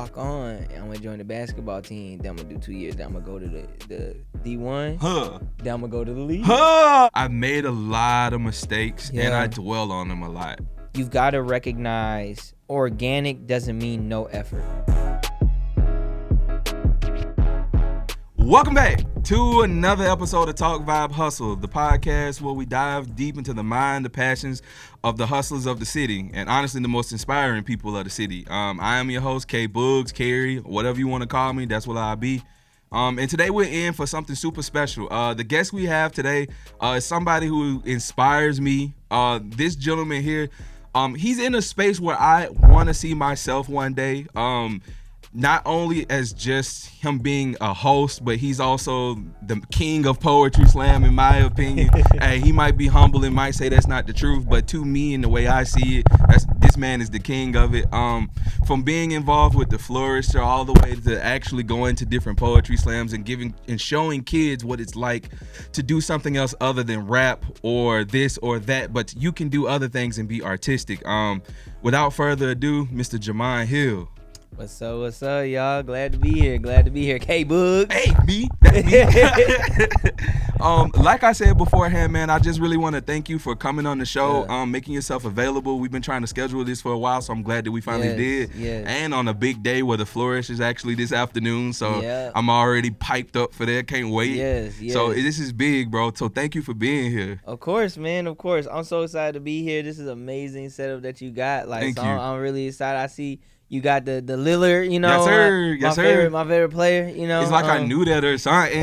walk on. I'm gonna join the basketball team. Then I'm gonna do 2 years. Then I'm gonna go to the D1. Then I'm gonna go to the league. I've made a lot of mistakes and I dwell on them a lot. You've got to recognize organic doesn't mean no effort. Welcome back to another episode of Talk Vibe Hustle, the podcast where we dive deep into the mind, the passions of the hustlers of the city, and honestly, the most inspiring people of the city. I am your host, K Boogs, Carey, whatever you want to call me, that's what I'll be. And today we're in for something super special. The guest we have today is somebody who inspires me. This gentleman here, he's in a space where I want to see myself one day. Not only as just him being a host, but he's also the king of poetry slam, in my opinion. Hey, he might be humble and might say that's not the truth, but to me, in the way I see it, this man is the king of it. From being involved with the Flourish all the way to actually going to different poetry slams and giving and showing kids what it's like to do something else other than rap or this or that, but you can do other things and be artistic. Without further ado, Mr. Jamon Hill. What's up, y'all? Glad to be here. K-Boogs. Hey, me. That's me. Like I said beforehand, man, I just really want to thank you for coming on the show, making yourself available. We've been trying to schedule this for a while, so I'm glad that we finally did. Yes. And on a big day where the Flourish is actually this afternoon, so I'm already piped up for that. Can't wait. Yes. So this is big, bro. So thank you for being here. Of course, man. Of course. I'm so excited to be here. This is an amazing setup that you got. Thank you. I'm really excited. I see you got the Lillard, you know. Yes, sir. My favorite player, you know. It's like I knew that or something.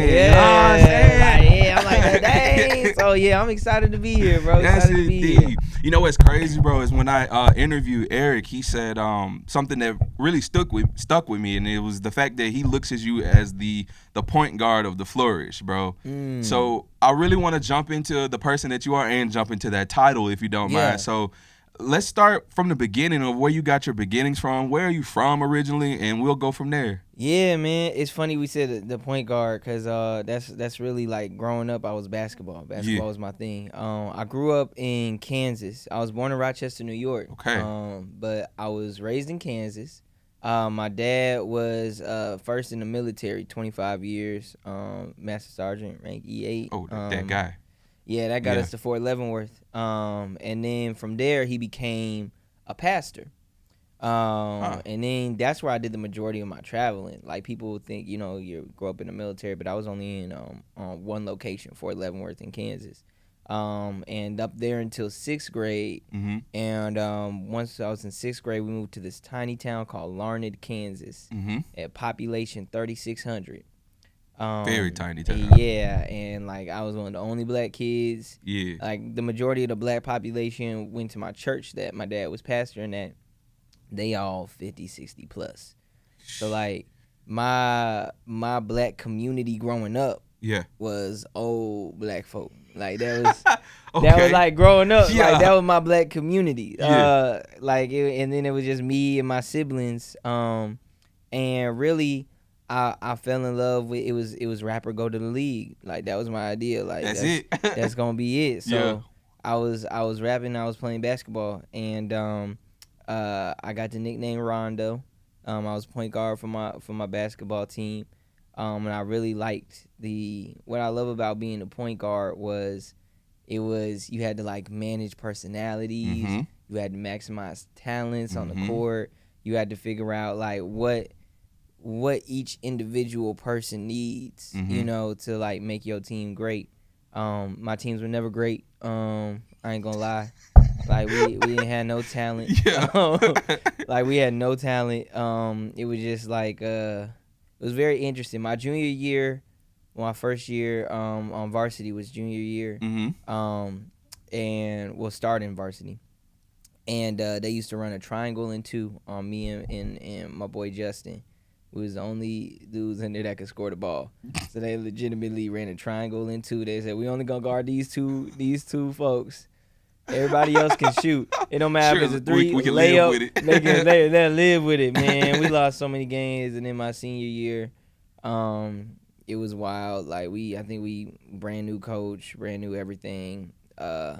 I'm like, dang. So, I'm excited to be here, bro. That's it. You know what's crazy, bro, is when I interviewed Eric, he said something that really stuck with me, and it was the fact that he looks at you as the point guard of the Flourish, bro. So I really want to jump into the person that you are and jump into that title, if you don't mind. So let's start from the beginning of where you got your beginnings from. Where are you from originally? And we'll go from there. Yeah, man. It's funny we said the point guard because that's really like growing up. I was basketball. Basketball was my thing. I grew up in Kansas. I was born in Rochester, New York. Okay. But I was raised in Kansas. My dad was first in the military, 25 years, Master Sergeant, rank E8. Oh, that guy. Yeah, that got us to Fort Leavenworth. And then from there, he became a pastor. And then that's where I did the majority of my traveling. Like, people would think, you grow up in the military, but I was only in one location, Fort Leavenworth in Kansas. And up there until 6th grade. Mm-hmm. And once I was in 6th grade, we moved to this tiny town called Larned, Kansas, at population 3,600. Very tiny town. Yeah, and like I was one of the only black kids. Yeah. Like the majority of the black population went to my church that my dad was pastoring at. They all 50, 60 plus. So like my black community growing up was old black folk. Like that was that was like growing up. Like that was my black community. And then it was just me and my siblings. And really I fell in love with it was rapper go to the league. Like that was my idea. Like that's it. That's gonna be it. So I was rapping, I was playing basketball, and I got the nickname Rondo. I was point guard for my basketball team. And I really liked what I love about being a point guard was you had to like manage personalities, you had to maximize talents on the court, you had to figure out like what each individual person needs, to like make your team great. My teams were never great. I ain't gonna lie. Like we didn't have no talent. Like we had no talent. It was just like it was very interesting. My junior year, my first year on varsity was junior year. And we'll start in varsity. And they used to run a triangle and two on me and my boy Justin. We was the only dudes in there that could score the ball. So they legitimately ran a triangle and two. They said, we only gonna guard these two folks. Everybody else can shoot. It don't matter if it's a three, we can layup. Live with it. They'll live with it, man. We lost so many games, and in my senior year, it was wild. Like I think we brand new coach, brand new everything.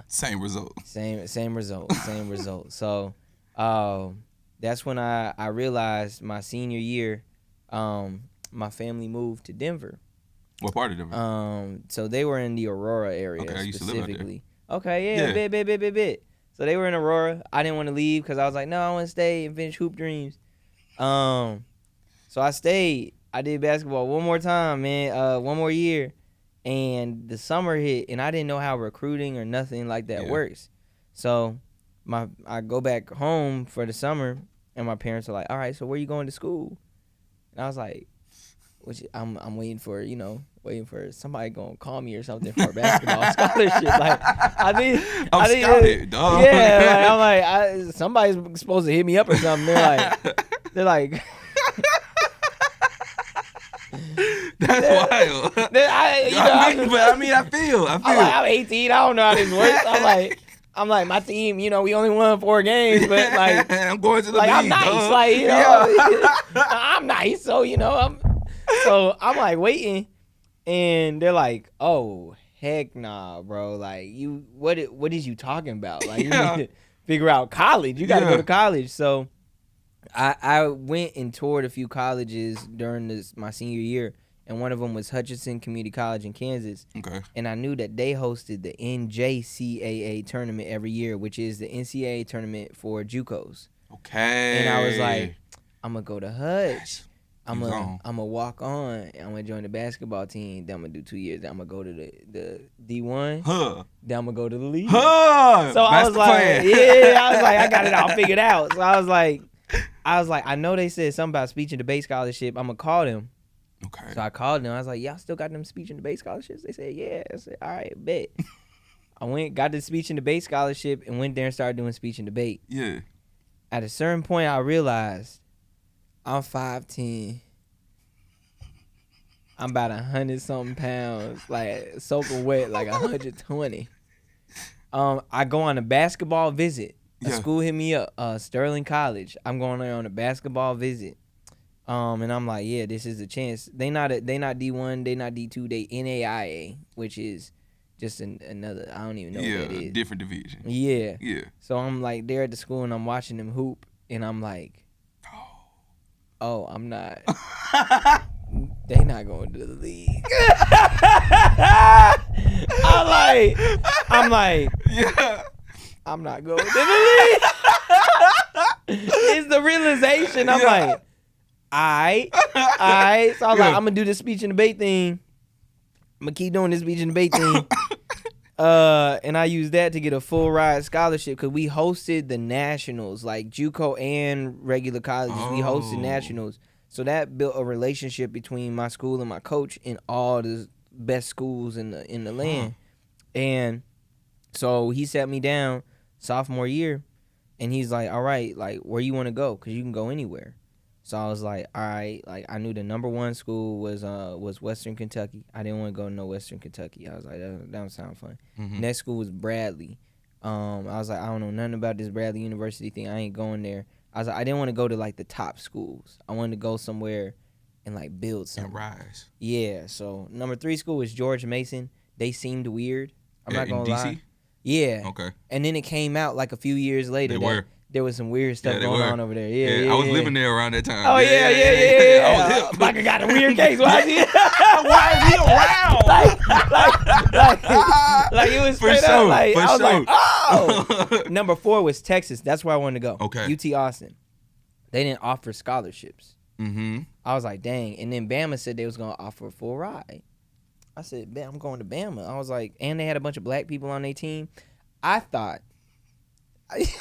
Same result. Same result. So, that's when I realized my senior year, my family moved to Denver. What part of Denver? So they were in the Aurora area Okay, I used to live out there. specifically. Okay, yeah, bit. So they were in Aurora. I didn't want to leave because I was like, no, I want to stay and finish Hoop Dreams. So I stayed. I did basketball one more time, man. One more year, and the summer hit, and I didn't know how recruiting or nothing like that works. So I go back home for the summer, and my parents are like, all right, so where you going to school? And I was like, I'm waiting for, waiting for somebody gonna call me or something for a basketball scholarship. Like, I'm scouted, dog. Yeah, like, I'm like, somebody's supposed to hit me up or something. They're like. That's wild. I feel. I'm 18. I don't know how this works. I'm like, my team, we only won 4 games, but like, I'm going to the league, I'm nice, dog. Like, I'm nice, so I'm like waiting, and they're like, oh heck nah, bro, like what is you talking about? Like, you need to figure out college. You got to go to college. So I went and toured a few colleges during my senior year, and one of them was Hutchinson Community College in Kansas. Okay. And I knew that they hosted the NJCAA tournament every year, which is the NCAA tournament for JUCOs. Okay. And I was like, I'm going to go to Hutch. I'm gonna walk on. I'm going to join the basketball team. Then I'm going to do 2 years. Then I'm going to go to the D1. Then I'm going to go to the league. So I was like, I got it all figured out. So I was like, I know they said something about speech and debate scholarship. I'm going to call them. Okay. So I called them. I was like, y'all still got them speech and debate scholarships? They said, yeah. I said, all right, bet. I went, got the speech and debate scholarship, and went there and started doing speech and debate. Yeah. At a certain point, I realized I'm 5'10". I'm about 100-something pounds, like soaking wet, like 120. I go on a basketball visit. A school hit me up, Sterling College. I'm going there on a basketball visit. And I'm like, yeah, this is a chance. They not D1, they not D2, they NAIA, which is just another, I don't even know what that is. Different division. Yeah. Yeah. So I'm like there at the school and I'm watching them hoop, and I'm like, oh, I'm not. They not going to the league. I'm like, yeah. I'm not going to the league. It's the realization. I'm like, all right. So I'm like, I'm going to do this speech and debate thing. I'm going to keep doing this speech and debate thing. And I used that to get a full ride scholarship because we hosted the nationals, like JUCO and regular colleges. We hosted nationals. So that built a relationship between my school and my coach in all the best schools in the land. And so he sat me down sophomore year, and he's like, all right, like, where you want to go? Because you can go anywhere. So I was like, all right, like, I knew the number one school was Western Kentucky. I didn't want to go to no Western Kentucky. I was like, that don't sound fun. Mm-hmm. Next school was Bradley. I was like, I don't know nothing about this Bradley University thing. I ain't going there. I was like, I didn't want to go to like the top schools. I wanted to go somewhere and like build something. And rise. Yeah. So number 3 school was George Mason. They seemed weird. I'm not gonna lie. Yeah. Okay. And then it came out like a few years later that there was some weird stuff going on over there. Yeah, I was living there around that time. Oh yeah. Micah got a weird case. Why is he? Why is he around? like it was straight up. Like I was like, oh. Number 4 was Texas. That's where I wanted to go. Okay. UT Austin. They didn't offer scholarships. Mm-hmm. I was like, dang. And then Bama said they was gonna offer a full ride. I said, I'm going to Bama. I was like, and they had a bunch of black people on their team. I thought it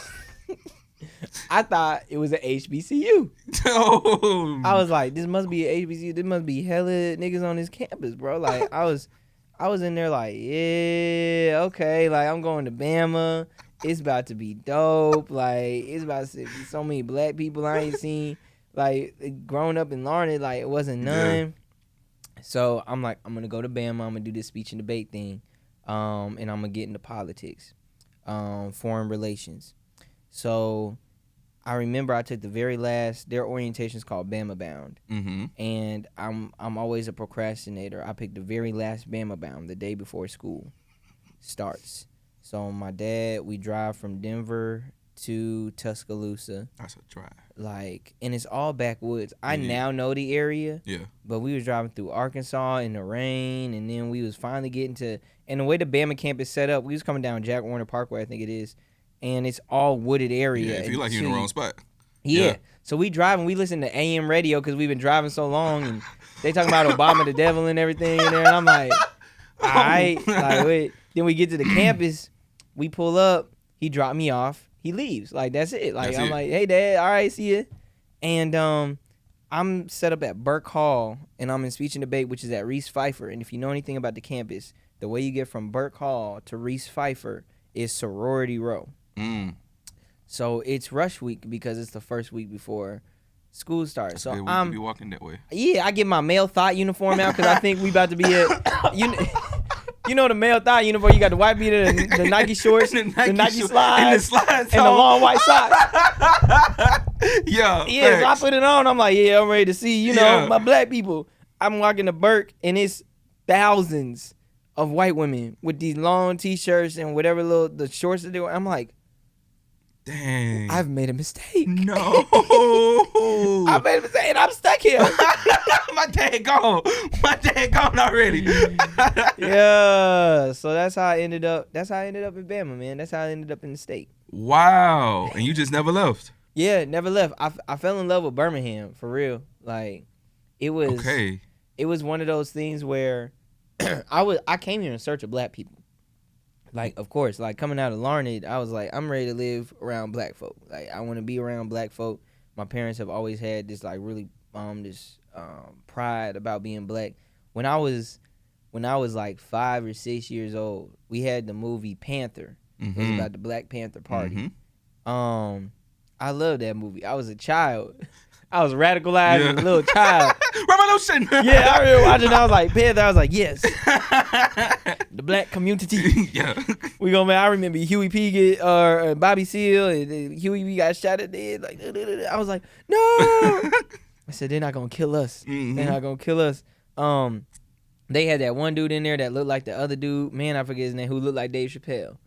was an HBCU. Oh. I was like, this must be an HBCU. There must be hella niggas on this campus, bro. Like, I was in there like, yeah, okay. Like, I'm going to Bama. It's about to be dope. Like, it's about to be so many black people I ain't seen. Like, growing up in Larned, like, it wasn't none. Yeah. So I'm like, I'm going to go to Bama. I'm going to do this speech and debate thing. And I'm going to get into politics, foreign relations. So I remember I took the very last, their orientation is called Bama Bound. Mm-hmm. And I'm always a procrastinator. I picked the very last Bama Bound the day before school starts. So my dad, we drive from Denver to Tuscaloosa. That's a drive. Like, and it's all backwoods. I Yeah. now know the area. Yeah. But we was driving through Arkansas in the rain, and then we was finally getting to, and the way the Bama camp is set up, we was coming down Jack Warner Parkway, I think it is, and it's all wooded area. Yeah, I feel like you're in the wrong spot. Yeah. So we driving, we listen to AM radio because we've been driving so long, and they talking about Obama the devil and everything in there, and I'm like, all right. Like, wait. Then we get to the campus, we pull up, he dropped me off, he leaves. Like, that's it. Like, I'm like, hey, Dad, all right, see ya. And I'm set up at Burke Hall, and I'm in speech and debate, which is at Reese Pfeiffer. And if you know anything about the campus, the way you get from Burke Hall to Reese Pfeiffer is sorority row. So it's rush week because it's the first week before school starts. So I'm be walking that way. Yeah, I get my male thought uniform out because I think we about to be at you know the male thought uniform. You got the white beater, the Nike shorts, the Nike slides, and the long white socks. Yeah. So I put it on. I'm like, yeah, I'm ready to see, my black people. I'm walking to Burke, and it's thousands of white women with these long T-shirts and whatever the shorts that they wear. I'm like, dang, I've made a mistake. No. I made a mistake, and I'm stuck here. My dad gone already. Yeah. So that's how I ended up. That's how I ended up in Bama, man. That's how I ended up in the state. Wow. And you just never left. Yeah, never left. I fell in love with Birmingham, for real. Like, it was okay. It was one of those things where I came here in search of black people. Like, of course, like coming out of Larned, I was like, I'm ready to live around black folk. Like, I want to be around black folk. My parents have always had this like really pride about being black. When I was like 5 or 6 years old, we had the movie Panther. It was about the Black Panther Party. I love that movie. I was a child. I was radicalized as a little child. Revolution. Yeah, I remember watching. I was like, Panther. I was like, yes, the black community. Yeah. I remember Huey P. Bobby Seale, and Huey P. got shot at the head. Like, I was like, no. I said, they're not gonna kill us. They're not gonna kill us. They had that one dude in there that looked like the other dude. Man, I forget his name. Who looked like Dave Chappelle.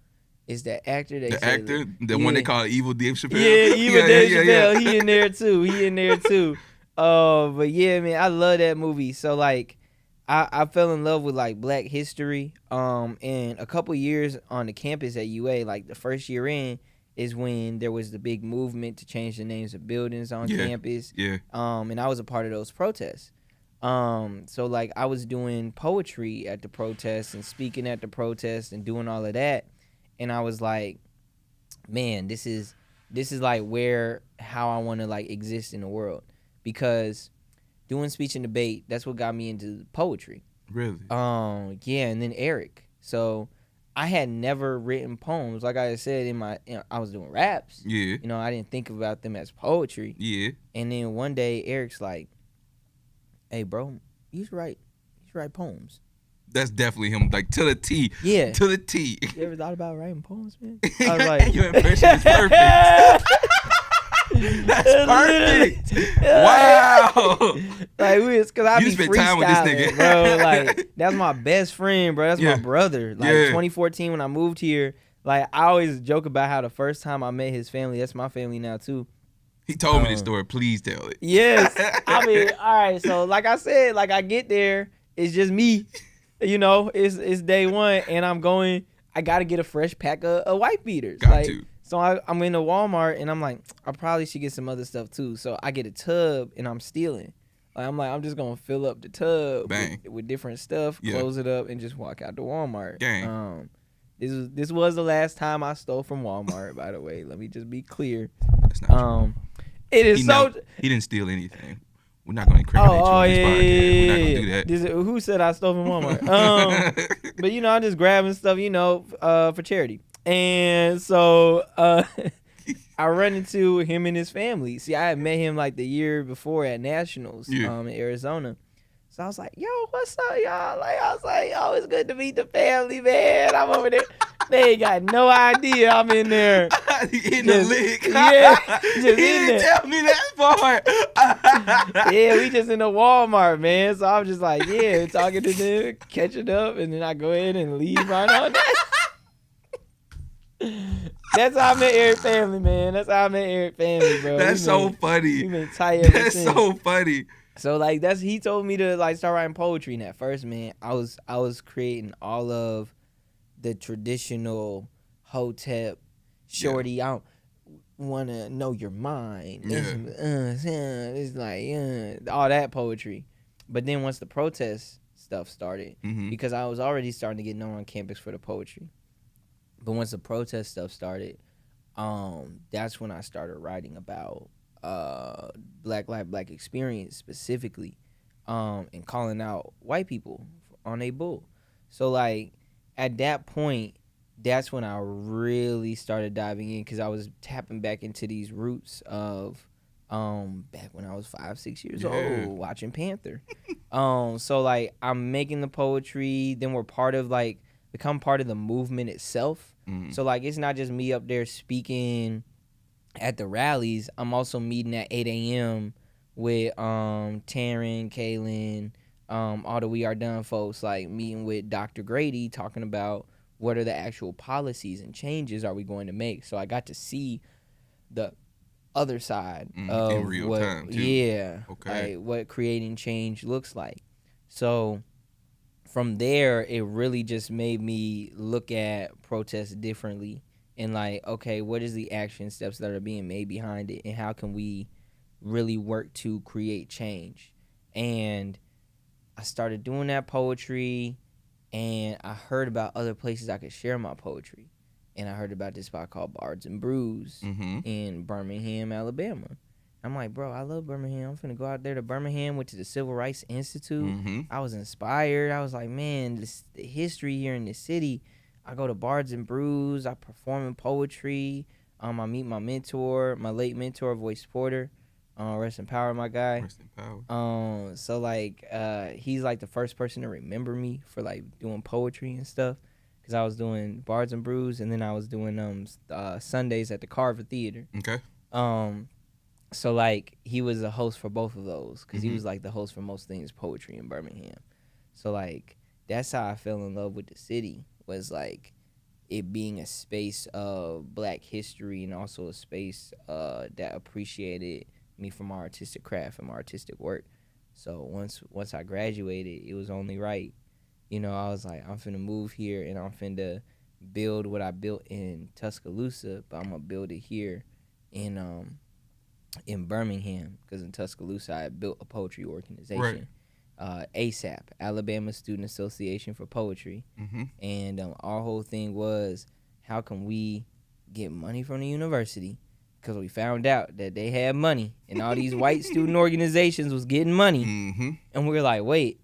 It's that actor. The one they call Evil Dave Chappelle. Yeah, Evil Dave Chappelle. He in there too. But yeah, man, I love that movie. So like, I fell in love with like Black history. And a couple years on the campus at UA, like the first year in, is when there was the big movement to change the names of buildings on campus. Yeah. And I was a part of those protests. So like I was doing poetry at the protests and speaking at the protests and doing all of that. And I was like, man, this is like how I want to like exist in the world, because doing speech and debate, that's what got me into poetry. Really? Yeah, and then Eric. So I had never written poems. Like I said, I was doing raps. Yeah. I didn't think about them as poetry. Yeah. And then one day Eric's like, hey bro, you should write poems. That's definitely him, like to the T. Yeah. To the T. You ever thought about writing poems, man? I was like, your impression is perfect. That's perfect. Wow. Like, because I be spent time with this nigga, bro. Like, that's my best friend, bro. That's my brother. Like, 2014 when I moved here, like, I always joke about how the first time I met his family, that's my family now too. He told me this story. Please tell it. Yes. I mean, all right. So, like I said, like I get there, it's just me. It's day one, and I got to get a fresh pack of white beaters. So I'm in the Walmart, and I'm like, I probably should get some other stuff too. So I get a tub, and I'm stealing. I'm just going to fill up the tub with different stuff, close it up, and just walk out to Walmart. Gang. This was the last time I stole from Walmart, by the way. Let me just be clear. That's not true. It is He didn't steal anything. We're not going to incriminate you on this podcast. We're not going to do that. Who said I stole from Walmart? But, I'm just grabbing stuff, for charity. And so I run into him and his family. See, I had met him like the year before at Nationals in Arizona. So I was like, yo, what's up, y'all? Like, I was like, yo, it's good to meet the family, man. I'm over there. They ain't got no idea I'm in there. In the league. Yeah. He didn't tell me that part. Yeah, we just in the Walmart, man. So I'm just like, yeah, talking to them, catching up, and then I go ahead and leave right on that. That's how I met Eric Family, man. That's how I met Eric Family, bro. That's so funny. We've been tight ever That's since. so funny. So like he told me to like start writing poetry. And at first, man, I was creating all of the traditional Hotep shorty. I don't wanna know your mind. It's like all that poetry. But then once the protest stuff started, because I was already starting to get known on campus for the poetry. But once the protest stuff started, that's when I started writing about Black Life, Black Experience specifically, and calling out white people on a bull. So like at that point, that's when I really started diving in because I was tapping back into these roots of back when I was 5-6 years old watching Panther. So like I'm making the poetry, then we're become part of the movement itself. So like it's not just me up there speaking at the rallies. I'm also meeting at 8 a.m. with Taryn, Kaylin, all the We Are Done folks, like meeting with Dr. Grady, talking about what are the actual policies and changes are we going to make. So I got to see the other side of in real what, time too. like what creating change looks like. So from there, it really just made me look at protests differently and like, okay, what is the action steps that are being made behind it, and how can we really work to create change? And I started doing that poetry, and I heard about other places I could share my poetry. And I heard about this spot called Bards and Brews in Birmingham, Alabama. I'm like, bro, I love Birmingham. I'm finna go out there to Birmingham, went to the Civil Rights Institute. I was inspired. I was like, man, the history here in this city. I go to Bards and Brews. I perform in poetry. I meet my mentor, my late mentor, Voice Porter. Rest in power, my guy. Rest in power. So like, he's like the first person to remember me for like doing poetry and stuff. Cause I was doing Bards and Brews, and then I was doing Sundays at the Carver Theater. Okay. So like he was a host for both of those, cause he was like the host for most things poetry in Birmingham. So like that's how I fell in love with the city, was like it being a space of Black history and also a space that appreciated me for my artistic craft and my artistic work. So once I graduated, it was only right. You know, I was like, I'm finna move here and I'm finna build what I built in Tuscaloosa, but I'm gonna build it here in Birmingham, because in Tuscaloosa I built a poetry organization, ASAP, Alabama Student Association for Poetry, and our whole thing was, how can we get money from the university? Because we found out that they had money and all these white student organizations was getting money, and we were like, wait,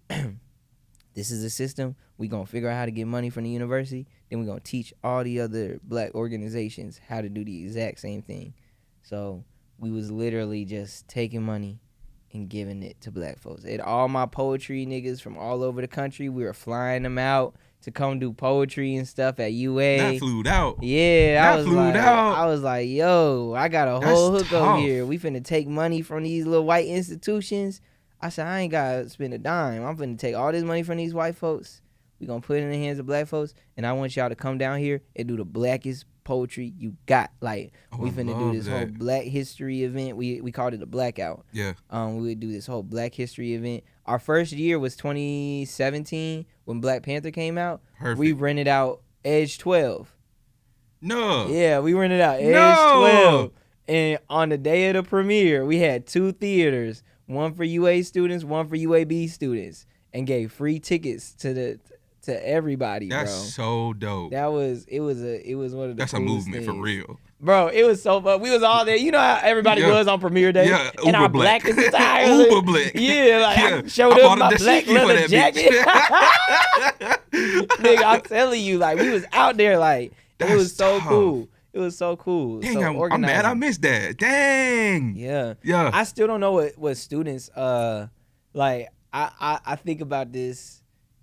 this is a system. We gonna figure out how to get money from the university, then we gonna teach all the other Black organizations how to do the exact same thing. So we was literally just taking money and giving it to Black folks. And all my poetry niggas from all over the country, we were flying them out to come do poetry and stuff at UA. That flew out. Yeah, out. I was like, yo, I got a whole hook tough. over here. We finna take money from these little white institutions. I said, I ain't gotta spend a dime. I'm finna take all this money from these white folks. We gonna put it in the hands of Black folks, and I want y'all to come down here and do the blackest poetry you got. Like, we finna do this whole Black history event. We called it a Blackout. Yeah. We would do this whole Black history event. Our first year was 2017 when Black Panther came out. Perfect. We rented out Edge 12. No. Yeah, we rented out Edge 12. And on the day of the premiere, we had 2 theaters, one for UA students, one for UAB students, and gave free tickets to everybody. That's bro. so dope. It was one of the That's a movement things. for real. Bro, it was so fun. We was all there. You know how everybody was on premiere day? Yeah, and our Black. blackest attire. Uber Black. Yeah, like I showed I up bought my a black dashiki for leather that jacket. Nigga, I'm telling you, like, we was out there, like, it was so tough. cool. It was so cool. Dang, so I'm mad I missed that. Dang. Yeah. Yeah. I still don't know what students, like, I think about this.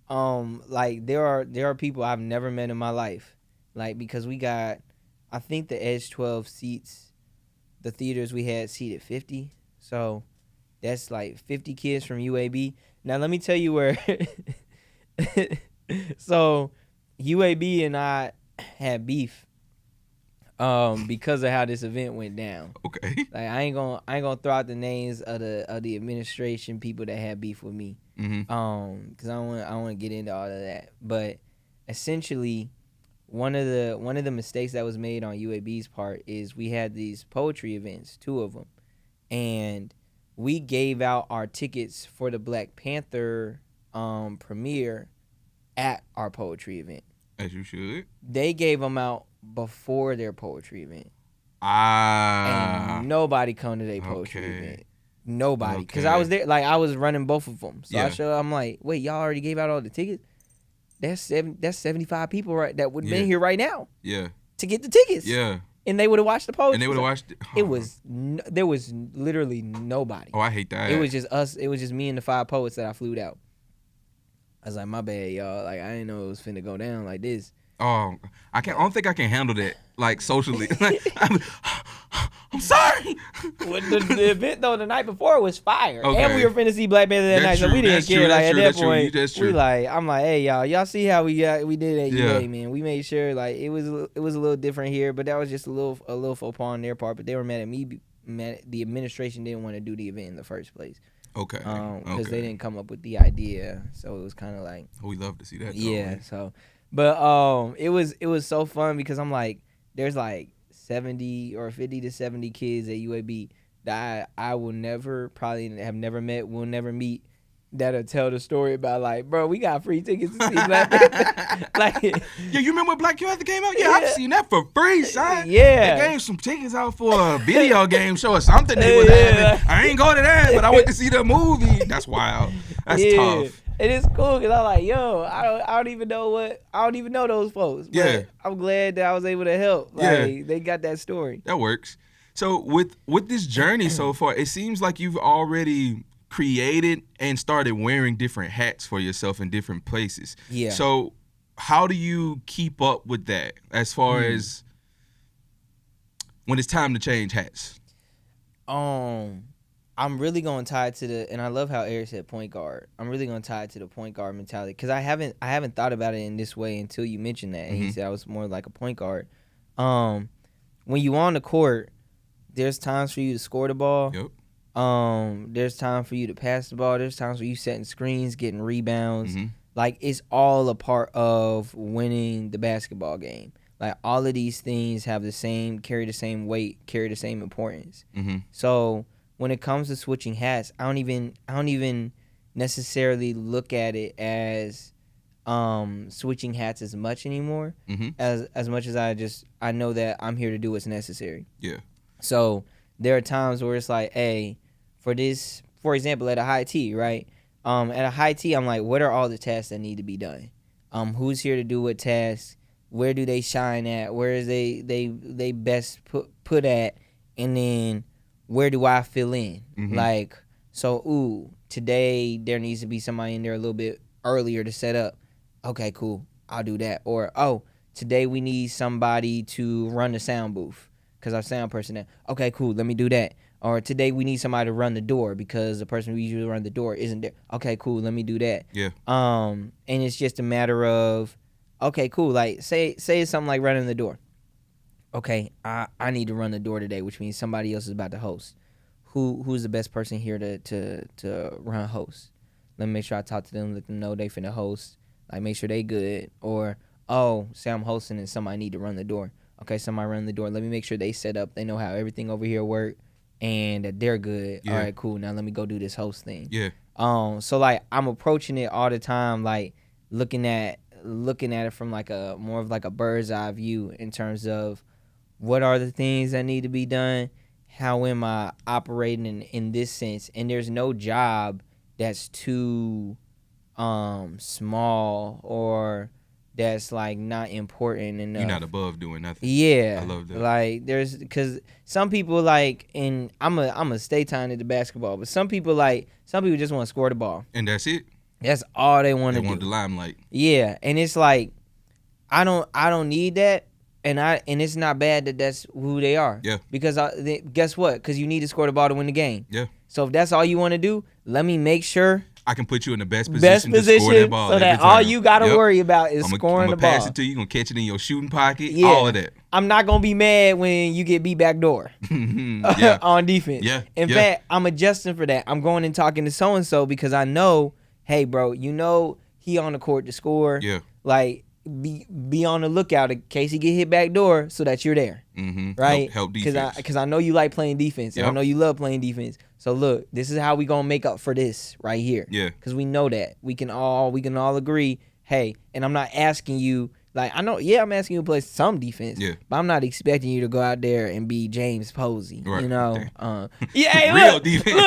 Like there are people I've never met in my life, like, because we got, I think the Edge 12 seats, the theaters we had seated 50, so that's like 50 kids from UAB. Now let me tell you where so UAB and I had beef because of how this event went down. Okay. Like I ain't gonna throw out the names of the administration people that had beef with me. Because I don't want to get into all of that. But essentially, one of the mistakes that was made on UAB's part is we had these poetry events, 2 of them, and we gave out our tickets for the Black Panther premiere at our poetry event. As you should. They gave them out before their poetry event. And And nobody come to their poetry okay. event. Nobody. Because Okay. I was there, like, I was running both of them. So Yeah. I'm like, wait, y'all already gave out all the tickets? That's 75 people that would have Yeah. been here right now Yeah. to get the tickets. Yeah. And they would have watched the poetry. And they would have watched it. It was, there was literally nobody. Oh, I hate that. It was just us. It was just me and the 5 poets that I flew out. I was like, my bad, y'all. Like, I didn't know it was finna go down like this. Oh, I don't think I can handle that, like, socially. Like, I'm sorry. Well, the event though the night before was fire, Okay. and we were finna see Black Panther that That's night, so true, we didn't that's care. true, Like that's at true, that that's true, point, that's we true. like, I'm like, hey y'all see how we did at Yeah. UA, man. We made sure like it was a little different here, but that was just a little faux pas on their part. But they were mad at me. The administration didn't want to do the event in the first place, Okay. because Okay. they didn't come up with the idea. So it was kind of like, We love to see that. yeah. Don't we? So, but it was so fun because I'm like, there's like 70 or 50 to 70 kids at UAB that I will never, probably have never met, will never meet, that'll tell the story about like, bro, we got free tickets to see Black Panther. Like, Yeah, you remember when Black Panther came out? Yeah, Yeah. I've seen that for free, son. Yeah. They gave some tickets out for a video game show or something they was Yeah. having. I ain't go to that, but I went to see the movie. That's wild. That's tough. And it's cool because I'm like, yo, I don't even know those folks. But Yeah. I'm glad that I was able to help. Like, they got that story. That works. So with this journey so far, it seems like you've already created and started wearing different hats for yourself in different places. Yeah. So how do you keep up with that as far as when it's time to change hats? I'm really gonna tie it to and I love how Eric said point guard. I'm really gonna tie it to the point guard mentality because I haven't thought about it in this way until you mentioned that. And he said I was more like a point guard. When you on the court, there's times for you to score the ball. Yep. There's time for you to pass the ball. There's times where you setting screens, getting rebounds. Mhm. Like it's all a part of winning the basketball game. Like all of these things carry the same weight, carry the same importance. Mhm. So when it comes to switching hats, I don't even necessarily look at it as switching hats as much anymore. Mhm. As much as I know that I'm here to do what's necessary. Yeah. So there are times where it's like, hey, for example, at a high T, right? At a high T, I'm like, what are all the tasks that need to be done? Who's here to do what tasks? Where do they shine at? Where is they best put at? And then where do I fill in? Mhm. Like, so, today there needs to be somebody in there a little bit earlier to set up. Okay, cool. I'll do that. Or, today we need somebody to run the sound booth because our sound person there. Okay, cool. Let me do that. Or today we need somebody to run the door because the person who usually run the door isn't there. Okay, cool. Let me do that. Yeah. And it's just a matter of, okay, cool. Like say it's something like running the door. Okay, I need to run the door today, which means somebody else is about to host. Who's the best person here to run host? Let me make sure I talk to them, let them know they finna host. Like make sure they good. Or say I'm hosting and somebody need to run the door. Okay, somebody run the door. Let me make sure they set up. They know how everything over here work and that they're good. Yeah. All right, cool. Now let me go do this host thing. Yeah. So like I'm approaching it all the time, like looking at it from like more of like a bird's eye view in terms of what are the things that need to be done, how am I operating in this sense, and there's no job that's too small or that's like not important enough. You're not above doing nothing. Yeah, I love that. Like because some people like, and I'm a stay tying into basketball, but some people just want to score the ball. And that's it. That's all they want They to do. want the limelight. Yeah, and it's like I don't need that, and it's not bad that that's who they are. Yeah. Because guess what? Because you need to score the ball to win the game. Yeah. So if that's all you want to do, let me make sure I can put you in the best position to score that ball so that all you got to worry about is scoring the ball. I'm going to pass it to you. You're going to catch it in your shooting pocket. Yeah. All of that. I'm not going to be mad when you get beat back door on defense. Yeah. In fact, I'm adjusting for that. I'm going and talking to so-and-so because I know, hey, bro, he on the court to score. Yeah. Like, be on the lookout in case he get hit back door so that you're there. Right? Help defense. Because I know you like playing defense. And I know you love playing defense. So look, this is how we gonna make up for this right here. Yeah. Because we know that we can all agree. Hey, and I'm not asking you like I know. Yeah, I'm asking you to play some defense. Yeah. But I'm not expecting you to go out there and be James Posey. Right. You know. Yeah. Hey, real defense.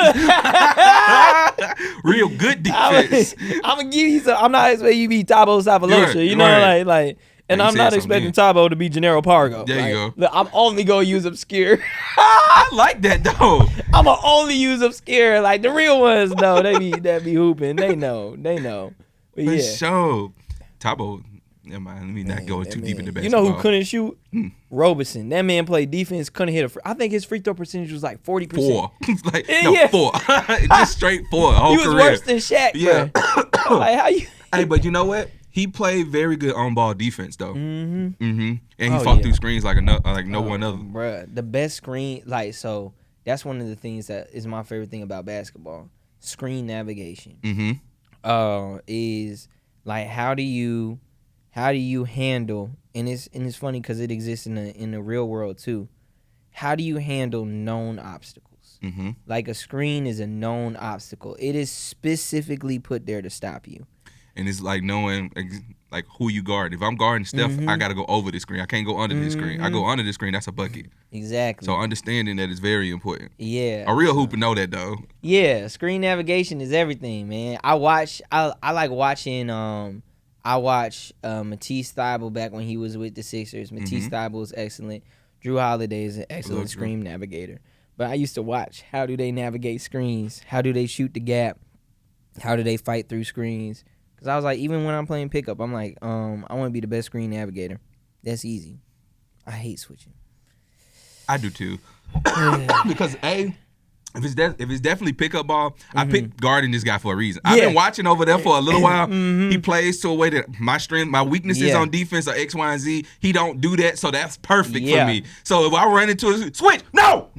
Real good defense. I'm gonna give you some. I'm not expecting you to be Thabo Sapolosha. Right, you know, right. like. And I'm not expecting Thabo to be Gennaro Pargo. There you go. Look, I'm only gonna use obscure. I like that though. I'm gonna only use obscure. Like the real ones, though, they be hooping. They know. But For yeah. sure. Thabo. Never mind. Let me not go too deep into basketball. You know who couldn't shoot? Robeson. That man played defense. Couldn't hit I think his free throw percentage was like 40%. 4. Just straight 4. Whole he was career. worse than Shaq. Yeah. Like how you? Hey, but you know what? He played very good on-ball defense, though. And he fought through screens like no one other. Bruh, the best screen, so that's one of the things that is my favorite thing about basketball. Screen navigation. Is like how do you handle, and it's funny because it exists in the real world too. How do you handle known obstacles? Like a screen is a known obstacle. It is specifically put there to stop you. And it's like knowing like who you guard. If I'm guarding Steph, I got to go over the screen. I can't go under the screen. I go under the screen, that's a bucket. Exactly. So understanding that is very important. Yeah. A real hooper know that though. Yeah, screen navigation is everything, man. I like watching Matisse Thybulle back when he was with the Sixers. Matisse Thybulle is excellent. Drew Holiday is an excellent screen navigator. But I used to watch how do they navigate screens? How do they shoot the gap? How do they fight through screens? Because I was like, even when I'm playing pickup, I'm like, I want to be the best screen navigator. That's easy. I hate switching. I do too. Because if it's definitely pickup ball, I picked guarding this guy for a reason. I've been watching over there for a little while. He plays to a way that my weaknesses on defense are X, Y, and Z. He don't do that, so that's perfect for me. So if I run into a switch, no,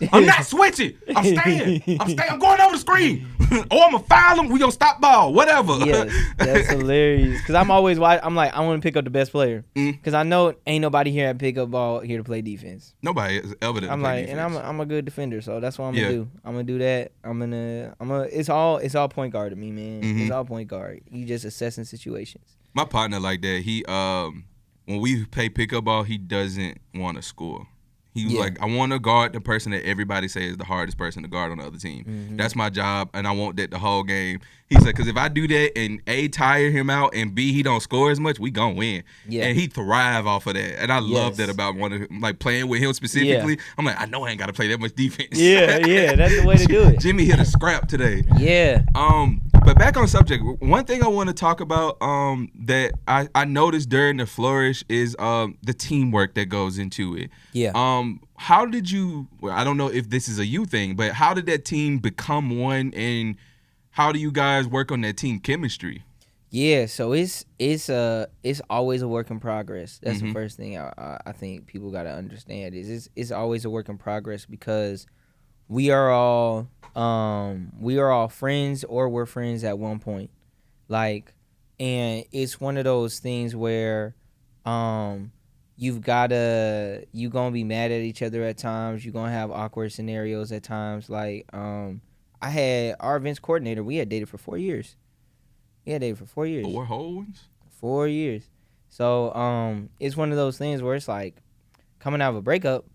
I'm not switching. I'm staying. I'm going over the screen. Or I'm gonna foul him. We gonna stop ball. Whatever. Yes, that's hilarious. Because I'm always I'm like, I want to pick up the best player. Because I know ain't nobody here at pickup ball here to play defense. Nobody is ever to play defense. And I'm a good defender, so that's what I'm gonna do. I'm gonna do that. It's all point guard to me, man. It's all point guard. You just assessing situations. My partner like that. He when we play pickup ball, he doesn't want to score. He was like, I want to guard the person that everybody says is the hardest person to guard on the other team. That's my job, and I want that the whole game. He said, because if I do that and A, tire him out, and B, he don't score as much, we gonna win. Yeah. And he thrive off of that. And I love that about playing with him specifically. Yeah. I'm like, I know I ain't got to play that much defense. Yeah, that's the way to do it. Jimmy hit a scrap today. Yeah. But back on subject, one thing I want to talk about that I noticed during the Flourish is the teamwork that goes into it. Yeah. How did you? Well, I don't know if this is a you thing, but how did that team become one, and how do you guys work on that team chemistry? Yeah, so it's always a work in progress. That's the first thing I think people got to understand is it's always a work in progress because we are all friends or we're friends at one point, and it's one of those things where you're gonna be mad at each other at times. You're gonna have awkward scenarios at times. I had our events coordinator. We had dated for 4 years. 4 whole ones? 4 years. So it's one of those things where it's like coming out of a breakup.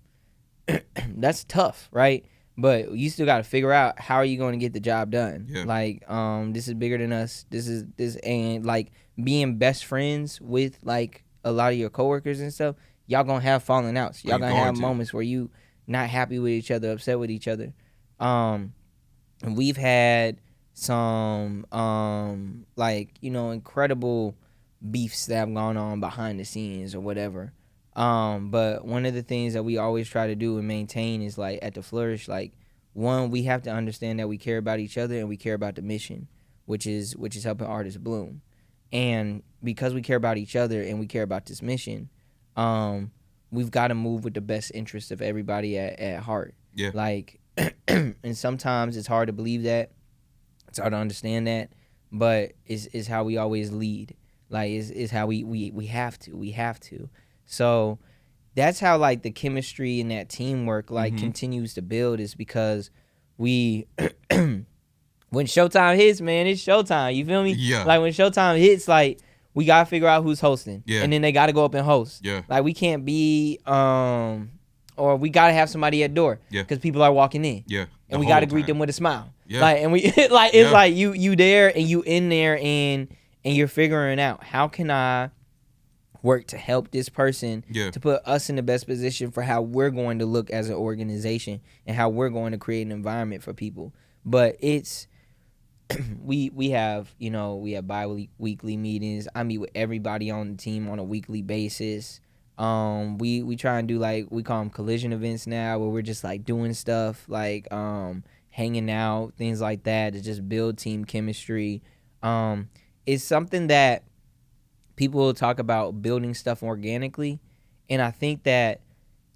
That's tough, right? But you still got to figure out how are you going to get the job done. Yeah. This is bigger than us. And being best friends with a lot of your coworkers and stuff, y'all gonna have falling outs. Y'all gonna have moments where you not happy with each other, upset with each other. And we've had some incredible beefs that have gone on behind the scenes or whatever. But one of the things that we always try to do and maintain is at the Flourish, one, we have to understand that we care about each other and we care about the mission. which is helping artists bloom. And because we care about each other and we care about this mission, we've got to move with the best interest of everybody at heart. Yeah. Like, and sometimes it's hard to believe that, it's hard to understand that, but it's how we always lead. Like, is how we have to. So that's how, like, the chemistry and that teamwork, like, continues to build, is because we when showtime hits, man, it's showtime. You feel me? Yeah. Like, when showtime hits, like, we gotta figure out who's hosting. Yeah. And then they gotta go up and host. Yeah. Like, we can't be or we gotta have somebody at door. Yeah. Because people are walking in. Yeah. And we gotta greet them with a smile. Yeah. Like, and we like, it's like you there and you in there and you're figuring out, how can I work to help this person, to put us in the best position for how we're going to look as an organization and how we're going to create an environment for people. But it's we have bi-weekly meetings. I meet with everybody on the team on a weekly basis. We try and do, like, we call them collision events now, where we're just, like, doing stuff like hanging out, things like that, to just build team chemistry. It's something that people will talk about, building stuff organically, and I think that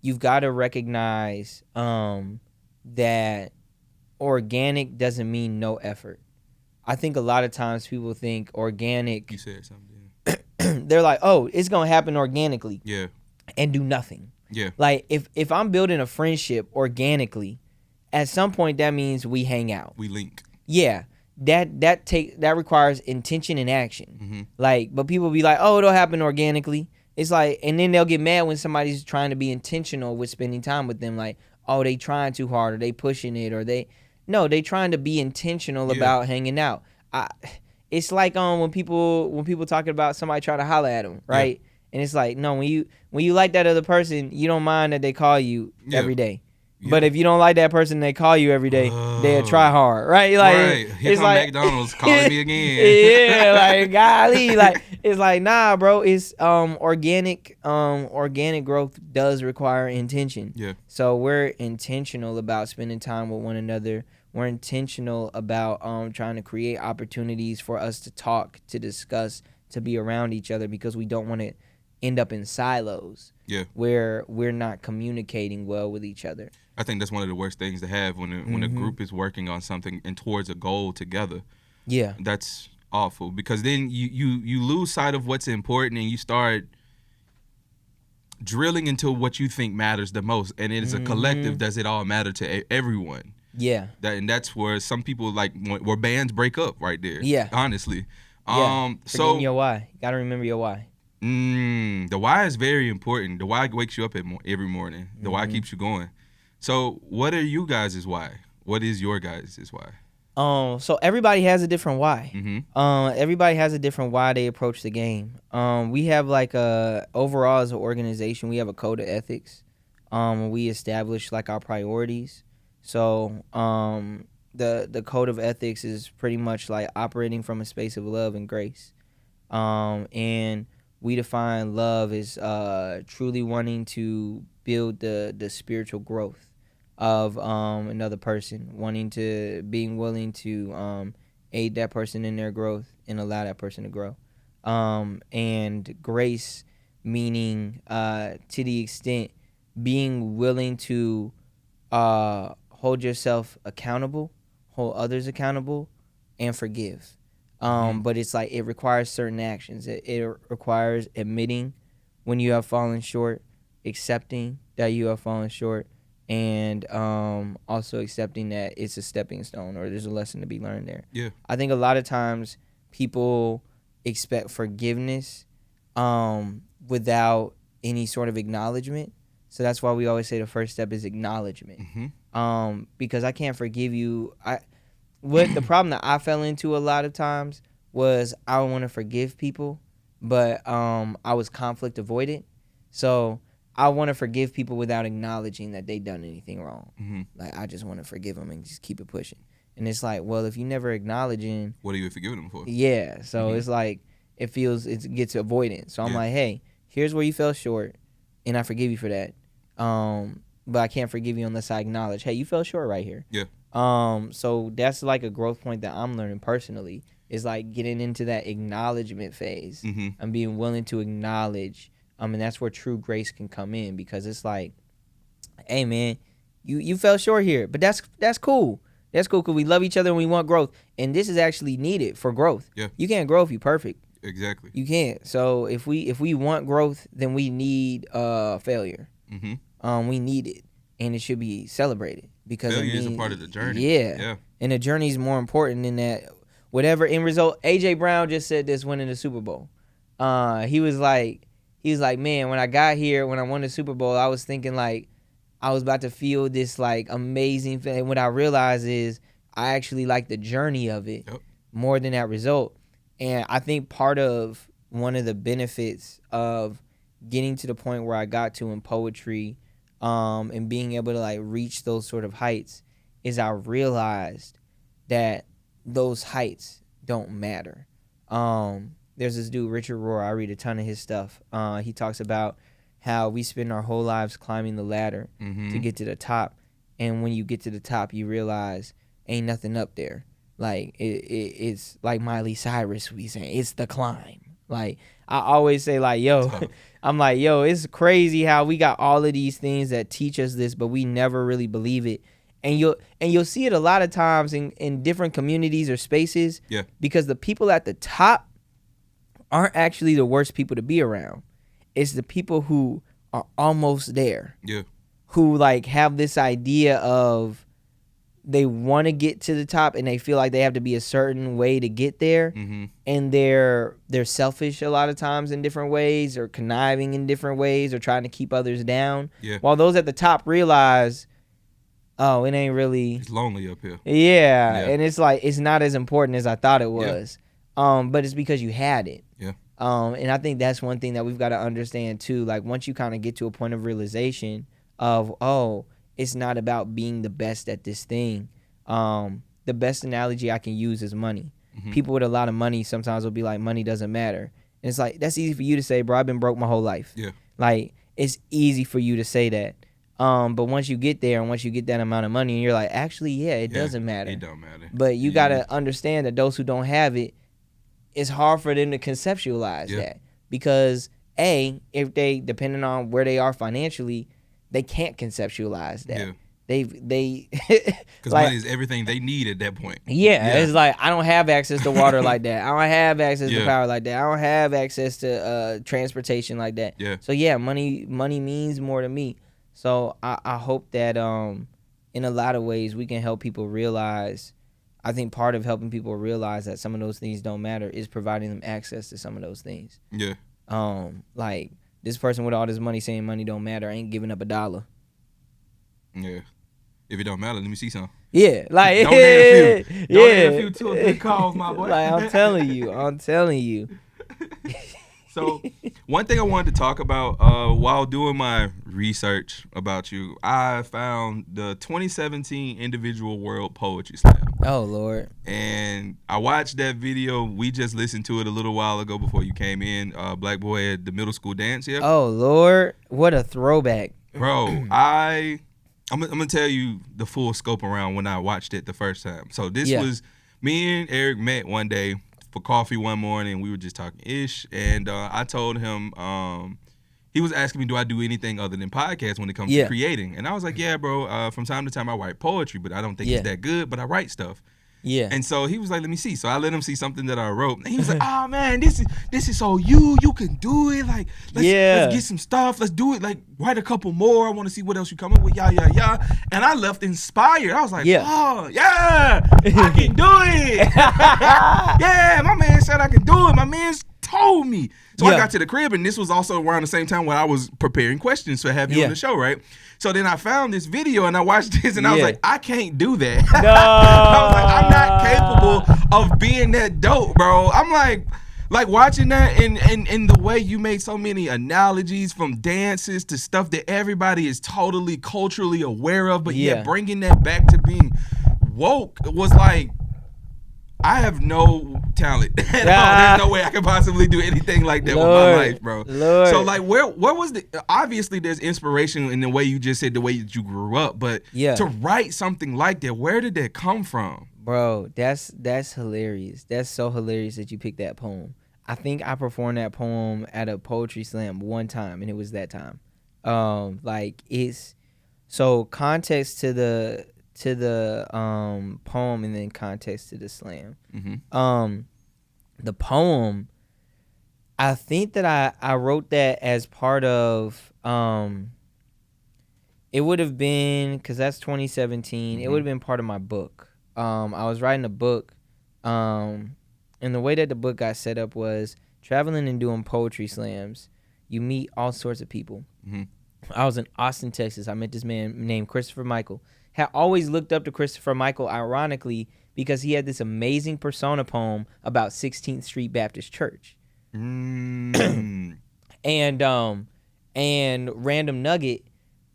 you've got to recognize that organic doesn't mean no effort. I think a lot of times people think organic. You said something. They're like, oh, it's gonna happen organically. Yeah. And do nothing. Yeah. Like, if I'm building a friendship organically, at some point that means we hang out. We link. Yeah. That requires intention and action. Like, but people be like, oh, it'll happen organically. It's like, and then they'll get mad when somebody's trying to be intentional with spending time with them. Like, oh, they trying too hard, or they pushing it, or they trying to be intentional about hanging out. It's like when people talking about somebody trying to holler at them, right? Yeah. And it's like, no, when you like that other person, you don't mind that they call you every day. Yeah. But if you don't like that person, they call you every day, they'll try hard, right? Like, right. Here it's come like McDonald's calling me again. Yeah, like, golly, like, it's like, nah, bro. It's organic growth does require intention. Yeah. So we're intentional about spending time with one another. We're intentional about trying to create opportunities for us to talk, to discuss, to be around each other, because we don't want to end up in silos where we're not communicating well with each other. I think that's one of the worst things to have when a group is working on something and towards a goal together. Yeah. That's awful, because then you lose sight of what's important, and you start drilling into what you think matters the most. And it is a collective. Does it all matter to everyone? Yeah. That's where some people, like, where bands break up right there. Yeah. Honestly. Yeah. So your why. Gotta remember your why. The why is very important. The why wakes you up every morning. The why keeps you going. So what are you guys' why? What is your guys' why? So everybody has a different why. Everybody has a different why they approach the game. We have, like, overall as an organization, we have a code of ethics. We establish, like, our priorities. So the code of ethics is pretty much like operating from a space of love and grace. And we define love as truly wanting to build the spiritual growth of another person, being willing to aid that person in their growth and allow that person to grow. And grace meaning to the extent being willing to hold yourself accountable, hold others accountable, and forgive. But it's like, it requires certain actions. It requires admitting when you have fallen short, accepting that you have fallen short, and also accepting that it's a stepping stone, or there's a lesson to be learned there. Yeah. I think a lot of times people expect forgiveness without any sort of acknowledgement. So that's why we always say the first step is acknowledgement. Because I can't forgive you. What the problem that I fell into a lot of times was, I want to forgive people, but I was conflict avoidant. So I want to forgive people without acknowledging that they done anything wrong. Like, I just want to forgive them and just keep it pushing. And it's like, well, if you never acknowledging, what are you forgiving them for? Yeah. So it's like, it gets avoidant. So I'm like, hey, here's where you fell short, and I forgive you for that. But I can't forgive you unless I acknowledge, hey, you fell short right here. Yeah. So that's like a growth point that I'm learning personally, is like getting into that acknowledgement phase and being willing to acknowledge. And that's where true grace can come in, because it's like, hey man, you fell short here, but that's cool. That's cool because we love each other and we want growth, and this is actually needed for growth. Yeah. You can't grow if you're perfect. Exactly. You can't. So if we want growth, then we need failure. We need it, and it should be celebrated, because failure is a part of the journey. Yeah. And the journey is more important than that. Whatever end result. AJ Brown just said this winning the Super Bowl. He was like, man, when I got here, when I won the Super Bowl, I was thinking like I was about to feel this like amazing feeling. And what I realized is I actually like the journey of it more than that result. And I think part of one of the benefits of getting to the point where I got to in poetry, and being able to like reach those sort of heights, is I realized that those heights don't matter. There's this dude, Richard Rohr. I read a ton of his stuff. He talks about how we spend our whole lives climbing the ladder to get to the top. And when you get to the top, you realize ain't nothing up there. Like it's like Miley Cyrus we saying, it's the climb. Like I always say, like, yo, I'm like, yo, it's crazy how we got all of these things that teach us this, but we never really believe it. And you'll see it a lot of times in different communities or spaces. Yeah. Because the people at the top aren't actually the worst people to be around. It's the people who are almost there. Yeah. Who like have this idea of they want to get to the top and they feel like they have to be a certain way to get there. And they're selfish a lot of times in different ways, or conniving in different ways, or trying to keep others down. Yeah. While those at the top realize, oh, it ain't really, it's lonely up here. Yeah. And it's like it's not as important as I thought it was. But it's because you had it. Yeah. And I think that's one thing that we've got to understand too. Like once you kind of get to a point of realization of, oh, it's not about being the best at this thing. The best analogy I can use is money. People with a lot of money sometimes will be like, money doesn't matter. And it's like, that's easy for you to say, bro. I've been broke my whole life. Yeah. Like, it's easy for you to say that. But once you get there and once you get that amount of money, and you're like, actually, yeah, it doesn't matter. It don't matter. But you got to understand that those who don't have it, it's hard for them to conceptualize that. Because, if they, depending on where they are financially, they can't conceptualize that. Yeah. They because like, money is everything they need at that point. Yeah, it's like I don't have access to water like that. I don't have access to power like that. I don't have access to transportation like that. Yeah. So money means more to me. So I hope that in a lot of ways we can help people realize. I think part of helping people realize that some of those things don't matter is providing them access to some of those things. Yeah. Like this person with all this money saying money don't matter ain't giving up $1. Yeah. If it don't matter, let me see some. Yeah. Like don't name a few. Don't name a few to a good cause, my boy. Like I'm telling you. So one thing I wanted to talk about while doing my research about you, I found the 2017 Individual World Poetry Slam. Oh, Lord. And I watched that video. We just listened to it a little while ago before you came in. Black Boy at the middle school dance here. Oh, Lord. What a throwback. Bro, I'm going to tell you the full scope around when I watched it the first time. So this was, me and Eric met one day for coffee one morning. We were just talking ish, and I told him, he was asking me, do I do anything other than podcasts when it comes to creating? And I was like, yeah, bro, from time to time I write poetry, but I don't think it's that good, but I write stuff. Yeah. And so he was like, let me see. So I let him see something that I wrote. And he was like, oh man, this is so you can do it. Like, let's get some stuff. Let's do it. Like, write a couple more. I want to see what else you come up with. Yeah. And I left inspired. I was like, oh yeah, I can do it. Yeah, my man said I can do it. My man's told me. So I got to the crib, and this was also around the same time when I was preparing questions to have you on the show, right? So then I found this video, and I watched this, and I was like, I can't do that. No. I was like, I'm not capable of being that dope, bro. I'm like watching that, and the way you make so many analogies from dances to stuff that everybody is totally culturally aware of, but yet bringing that back to being woke was like, I have no talent at all. There's no way I could possibly do anything like that with my life, bro. So like, where was the? Obviously, there's inspiration in the way you just said, the way that you grew up, but to write something like that, where did that come from, bro? That's hilarious. That's so hilarious that you picked that poem. I think I performed that poem at a poetry slam one time, and it was that time. Like it's so context to the poem, and then context to the slam. The poem, I think that I wrote that as part of it would have been, because that's 2017, it would have been part of my book. I was writing a book, and the way that the book got set up was traveling and doing poetry slams. You meet all sorts of people. I was in Austin, Texas. I met this man named Christopher Michael. Had always looked up to Christopher Michael, ironically, because he had this amazing persona poem about 16th Street Baptist Church. And random nugget,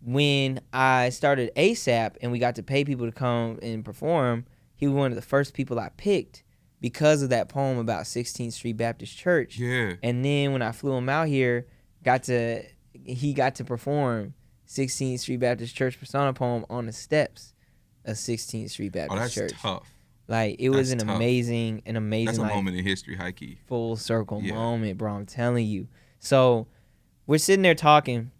when I started ASAP and we got to pay people to come and perform, he was one of the first people I picked because of that poem about 16th Street Baptist Church. Yeah. And then when I flew him out here, he got to perform 16th Street Baptist Church persona poem on the steps of 16th Street Baptist Church. That's tough. Like it was an amazing That's a like, moment in history, high key. Full circle moment, bro. I'm telling you. So we're sitting there talking.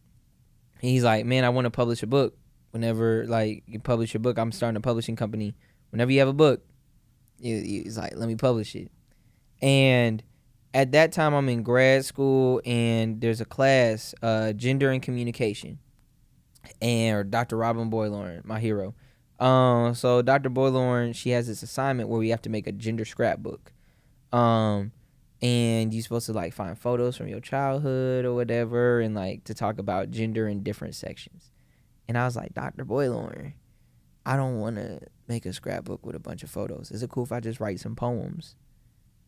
He's like, man, I want to publish a book. Whenever like you publish your book, I'm starting a publishing company. Whenever you have a book, he's like, let me publish it. And at that time, I'm in grad school, and there's a class, Gender and Communication, and Dr. Robin Boylorn, my hero. So Dr. Boylorn, she has this assignment where we have to make a gender scrapbook. And you're supposed to like find photos from your childhood or whatever, and like to talk about gender in different sections. And I was like, Dr. Boylorn, I don't want to make a scrapbook with a bunch of photos. Is it cool if I just write some poems?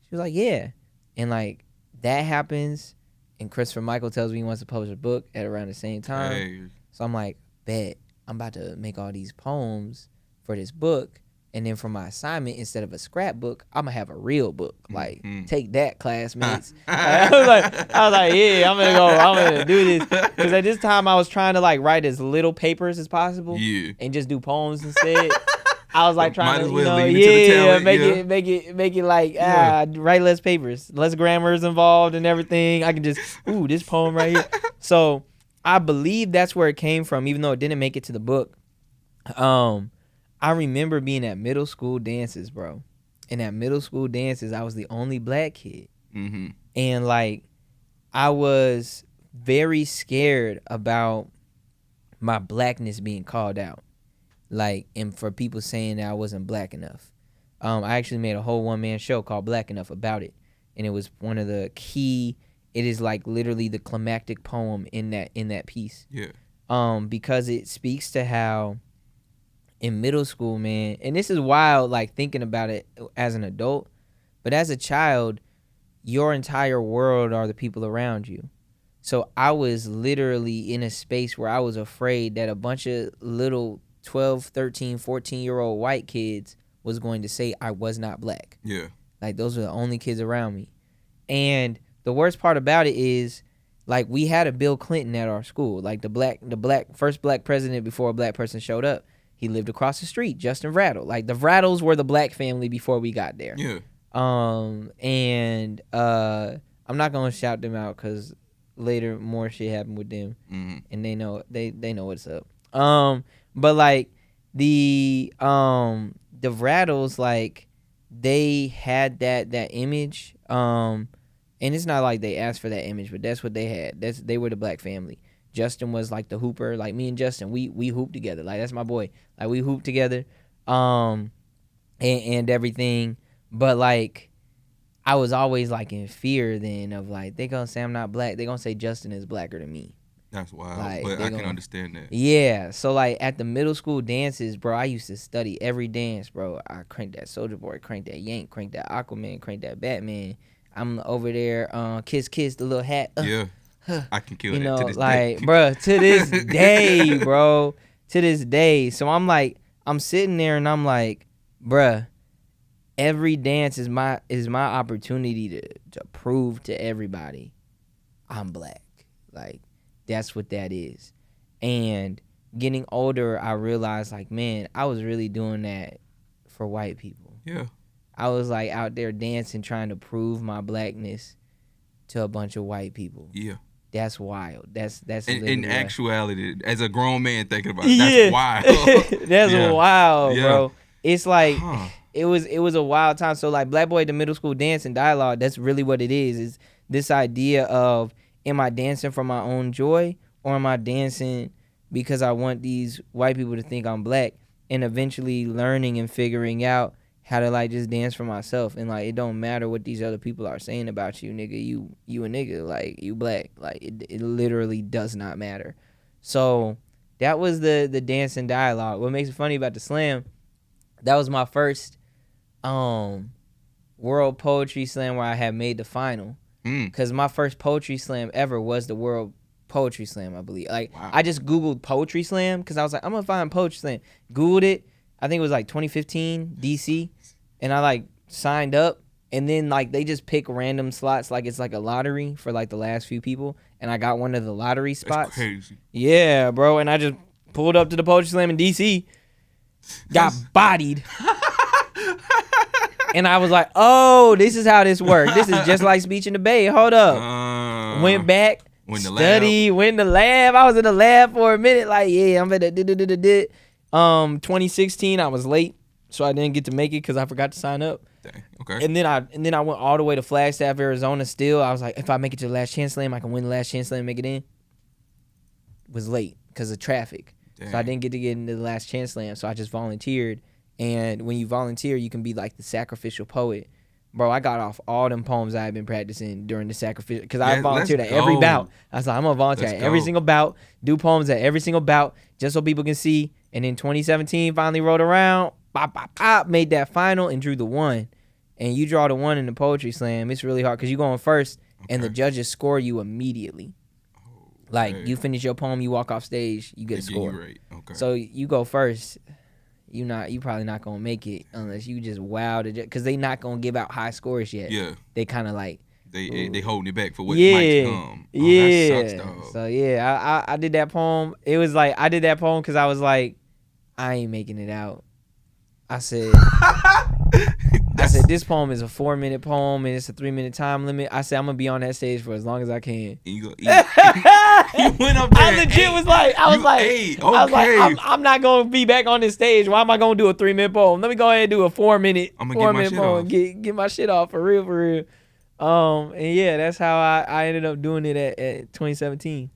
She was like, yeah. And like that happens, and Christopher Michael tells me he wants to publish a book at around the same time. Hey. So I'm like, bet, I'm about to make all these poems for this book, and then for my assignment, instead of a scrapbook, I'm gonna have a real book. Like, take that, classmates. I was like, yeah, I'm gonna do this. Because at this time, I was trying to like write as little papers as possible, and just do poems instead. I was like trying to, make it like write less papers, less grammars involved and everything. I can just this poem right here. So I believe that's where it came from, even though it didn't make it to the book. I remember being at middle school dances, bro. And at middle school dances, I was the only black kid, and like I was very scared about my blackness being called out. Like, and for people saying that I wasn't black enough. I actually made a whole one-man show called Black Enough about it. And it was one of the key, it is like literally the climactic poem in that piece. Yeah. Because it speaks to how in middle school, man, and this is wild, like thinking about it as an adult, but as a child, your entire world are the people around you. So I was literally in a space where I was afraid that a bunch of little 12, 13, 14-year-old white kids was going to say I was not black. Yeah. Like, those were the only kids around me. And the worst part about it is, like, we had a Bill Clinton at our school. Like, the first black president before a black person showed up. He lived across the street, Justin Rattle. Like, the Rattles were the black family before we got there. Yeah. And I'm not going to shout them out because later more shit happened with them. And they know what's up. But like the Rattles, like they had that image, and it's not like they asked for that image, but that's what they had. They were the black family. Justin was like the hooper. Like me and Justin, we hoop together. Like that's my boy. Like we hoop together, and everything. But like I was always like in fear then of like they gonna say I'm not black. They gonna say Justin is blacker than me. That's wild, like, but I can understand that. Yeah, so like at the middle school dances, bro, I used to study every dance, bro. I cranked that Soulja Boy, cranked that Yank, cranked that Aquaman, cranked that Batman. I'm over there, kiss the little hat. I can kill that to this like, day. Bro, to this day, bro, to this day. So I'm like, I'm sitting there and I'm like, bruh, every dance is my opportunity to prove to everybody I'm black. Like, that's what that is. And getting older, I realized, like, man, I was really doing that for white people. Yeah. I was like out there dancing, trying to prove my blackness to a bunch of white people. Yeah. That's wild. That's in actuality, as a grown man thinking about it, that's wild. That's wild, bro. Yeah. It's like it was a wild time. So like Black Boy at the Middle School Dance and Dialogue, that's really what it is. Is this idea of, am I dancing for my own joy, or am I dancing because I want these white people to think I'm black, and eventually learning and figuring out how to like just dance for myself, and like it don't matter what these other people are saying about you, nigga. You a nigga, like you black, like it literally does not matter. So that was the dance and dialogue. What makes it funny about the slam, that was my first world poetry slam where I had made the final, because my first poetry slam ever was the world poetry slam, I believe. Like I just googled poetry slam because I was like, I'm gonna find poetry slam. Googled it. I think it was like 2015 DC, and I like signed up, and then like they just pick random slots, like it's like a lottery for like the last few people, and I got one of the lottery spots. That's crazy. Yeah, bro, and I just pulled up to the poetry slam in DC, got bodied, and I was like, oh, this is how this works. This is just like speech in the Bay. Hold up, went back, went in the lab. I was in the lab for a minute, like yeah, I'm gonna 2016, I was late, so I didn't get to make it because I forgot to sign up. Dang, okay. And then I went all the way to Flagstaff, Arizona. Still, I was like, if I make it to the Last Chance Slam, I can win the Last Chance Slam and make it in. Was late because of traffic, so I didn't get to get into the Last Chance Slam. So I just volunteered, and when you volunteer, you can be like the sacrificial poet. Bro, I got off all them poems I had been practicing during the sacrificial, because I volunteered at every bout. I was like, I'm gonna volunteer at every single bout, do poems at every single bout, just so people can see. And then 2017 finally rolled around, made that final and drew the one. And you draw the one in the poetry slam, it's really hard because you're going first, and the judges score you immediately. Like you finish your poem, you walk off stage, you get a score. Right. Okay. So you go first. You probably not gonna make it unless you just wow the, because they not gonna give out high scores yet. Yeah. They kind of like they holding it back for what might come. Oh, that sucks, dog. So yeah, I did that poem. It was like I did that poem because I was like, I ain't making it out. I said this poem is a 4-minute poem and it's a 3-minute time limit. I said I'm gonna be on that stage for as long as I can. And you go eat. You went up there. I legit was like, I'm not gonna be back on this stage. Why am I gonna do a 3-minute poem? Let me go ahead and do a 4-minute poem. Get my shit off for real. And yeah, that's how I ended up doing it at 2017.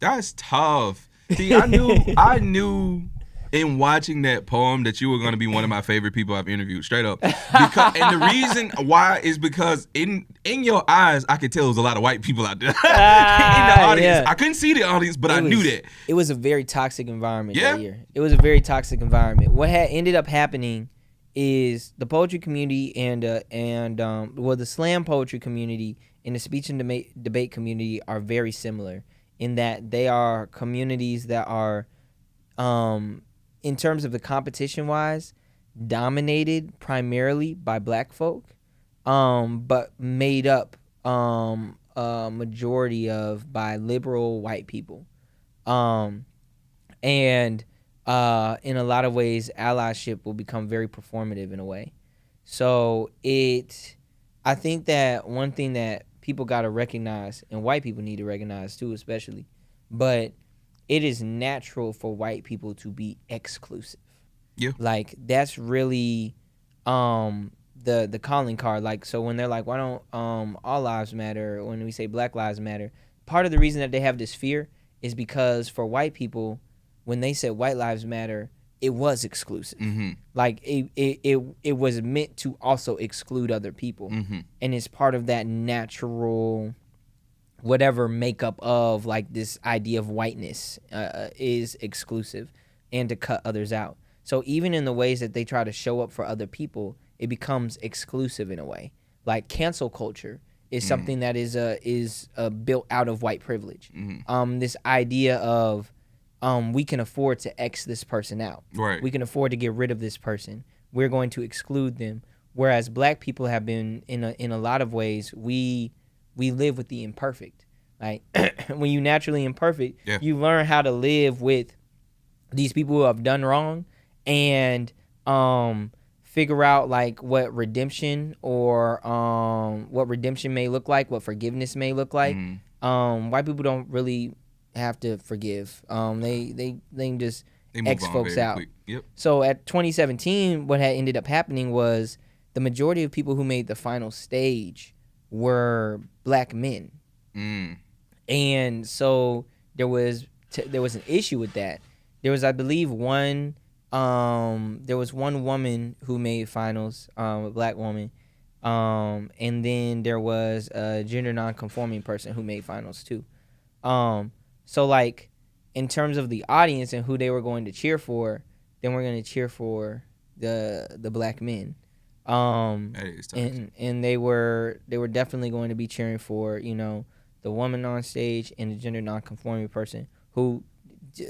That's tough. See, I knew in watching that poem that you were going to be one of my favorite people I've interviewed, straight up. And the reason why is because in your eyes, I could tell there was a lot of white people out there in the audience. Yeah. I couldn't see the audience, but I knew that. It was a very toxic environment that year. It was a very toxic environment. What had ended up happening is the poetry community and the slam poetry community and the speech and debate community are very similar in that they are communities that are in terms of the competition wise, dominated primarily by black folk, but made up a majority of by liberal white people. And in a lot of ways, allyship will become very performative in a way. So I think that one thing that people got to recognize, and white people need to recognize too especially, but it is natural for white people to be exclusive. Yeah. Like that's really the calling card. Like so when they're like, why don't all lives matter? When we say Black Lives Matter, part of the reason that they have this fear is because for white people, when they said white lives matter, it was exclusive. Mm-hmm. Like it was meant to also exclude other people. Mm-hmm. And it's part of that natural whatever makeup of like this idea of whiteness is exclusive and to cut others out. So even in the ways that they try to show up for other people, it becomes exclusive in a way. Like cancel culture is something that is built out of white privilege. Mm-hmm. This idea of we can afford to X this person out. Right. We can afford to get rid of this person. We're going to exclude them. whereas black people have been in a lot of ways we live with the imperfect. Like when you naturally imperfect, you learn how to live with these people who have done wrong and figure out like what redemption or what redemption may look like, what forgiveness may look like. White people don't really have to forgive. They just X folks out. Yep. So at 2017, what had ended up happening was the majority of people who made the final stage were black men. And so there was an issue with that. There was, I believe, one woman who made finals, a black woman, and then there was a gender non-conforming person who made finals too. So like in terms of the audience and who they were going to cheer for, then we're going to cheer for the black men. And they were definitely going to be cheering for, you know, the woman on stage and the gender non-conforming person who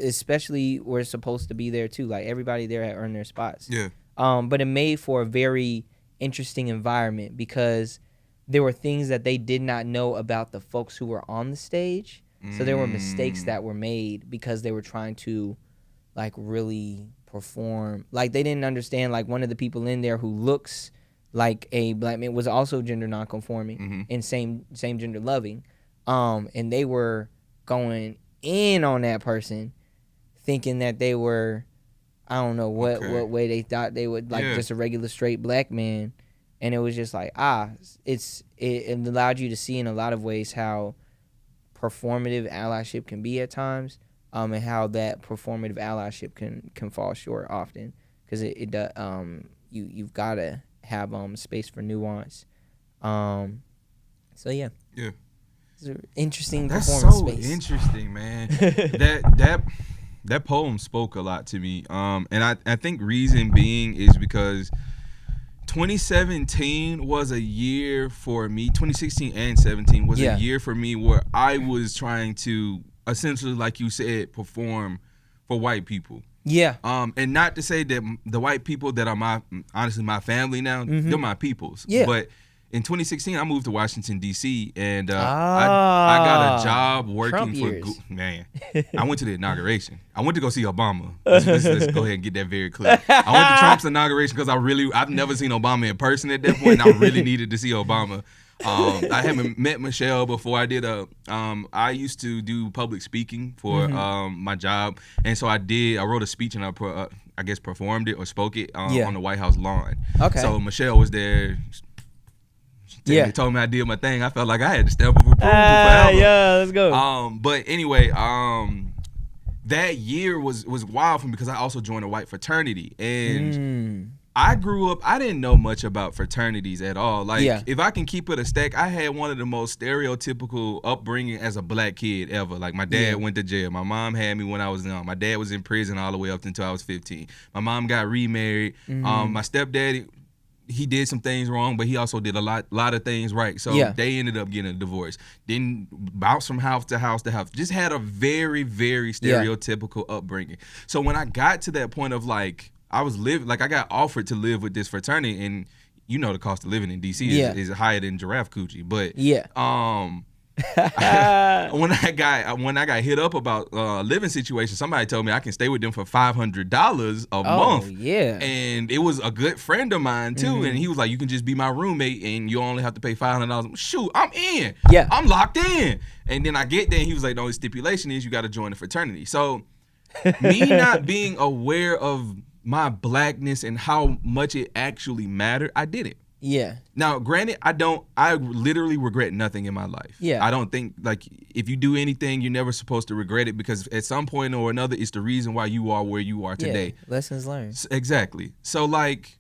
especially were supposed to be there too. Like everybody there had earned their spots. Yeah. But it made for a very interesting environment because there were things that they did not know about the folks who were on the stage. So there were mistakes that were made because they were trying to like really perform. Like they didn't understand, like one of the people in there who looks like a black man was also gender non-conforming and same gender loving. And they were going in on that person thinking that they were, I don't know what way they thought they would, like just a regular straight black man. And it was just like, it allowed you to see in a lot of ways how performative allyship can be at times, and how that performative allyship can fall short often because you've got to have space for nuance. So yeah. It's an interesting performance space. That's so interesting, man. that poem spoke a lot to me. And I think reason being is because 2017 was a year for me. 2016 and 17 was a year for me where I was trying to essentially, like you said, perform for white people. Yeah. And not to say that the white people that are honestly my family now, they're my peoples. Yeah. But in 2016, I moved to Washington, D.C., and I got a job working man. I went to the inauguration. I went to go see Obama. Let's go ahead and get that very clear. I went to Trump's inauguration because I've never seen Obama in person at that point, and I really needed to see Obama. I haven't met Michelle before. I used to do public speaking for my job, and so I wrote a speech and I guess performed it or spoke it on the White House lawn. Okay. So Michelle was there. They told me I did my thing. I felt like I had to stamp of approval forever. Yeah, let's go. But anyway, that year was wild for me because I also joined a white fraternity, and I grew up. I didn't know much about fraternities at all. Like, if I can keep it a stack, I had one of the most stereotypical upbringing as a black kid ever. Like, my dad went to jail. My mom had me when I was young. My dad was in prison all the way up until I was 15. My mom got remarried. My stepdaddy, he did some things wrong, but he also did a lot of things right. So they ended up getting a divorce. Then bounced from house to house to house. Just had a very, very stereotypical upbringing. So when I got to that point of like, I got offered to live with this fraternity, and you know the cost of living in DC is higher than giraffe coochie. But when I got hit up about living situation, somebody told me I can stay with them for $500 a month. Yeah. And it was a good friend of mine too, and he was like, "You can just be my roommate, and you only have to pay $500." Shoot, I'm in. Yeah. I'm locked in. And then I get there, and he was like, "The only stipulation is you got to join the fraternity." So, me not being aware of my blackness and how much it actually mattered, I did it. Yeah. Now, granted, I literally regret nothing in my life. Yeah. I don't think, like, if you do anything, you're never supposed to regret it because at some point or another, it's the reason why you are where you are today. Lessons learned. Exactly. So, like,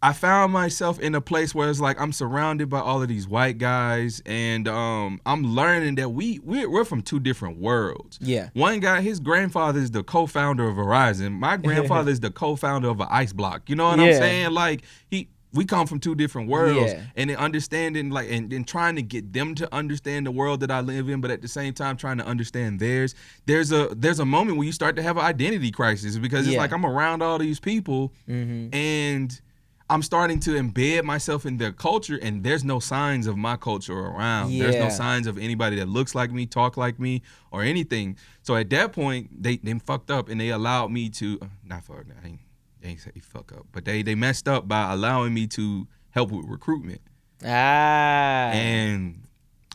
I found myself in a place where it's like I'm surrounded by all of these white guys, and I'm learning that we're from two different worlds. Yeah. One guy, his grandfather is the co-founder of Verizon. My grandfather is the co-founder of an ice block. You know what I'm saying? Like, we come from two different worlds, and then understanding, like, and trying to get them to understand the world that I live in, but at the same time trying to understand theirs. There's a moment where you start to have an identity crisis because it's like I'm around all these people, and I'm starting to embed myself in their culture, and there's no signs of my culture around. Yeah. There's no signs of anybody that looks like me, talk like me, or anything. So at that point, they fucked up, and they allowed me to not fuck. They ain't say fuck up, but they messed up by allowing me to help with recruitment. And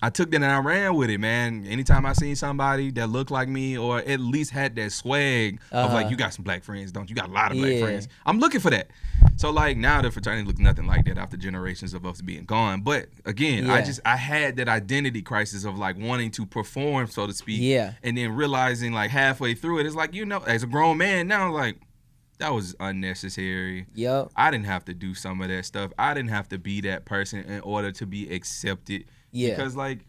I took that and I ran with it, man. Anytime I seen somebody that looked like me or at least had that swag of like, you got some black friends, don't you? You got a lot of black friends. I'm looking for that. So like now the fraternity looks nothing like that after generations of us being gone. But again, I had that identity crisis of like wanting to perform, so to speak. Yeah. And then realizing like halfway through it, it's like, as a grown man now, like, that was unnecessary. Yep. I didn't have to do some of that stuff. I didn't have to be that person in order to be accepted. Yeah. Because, like,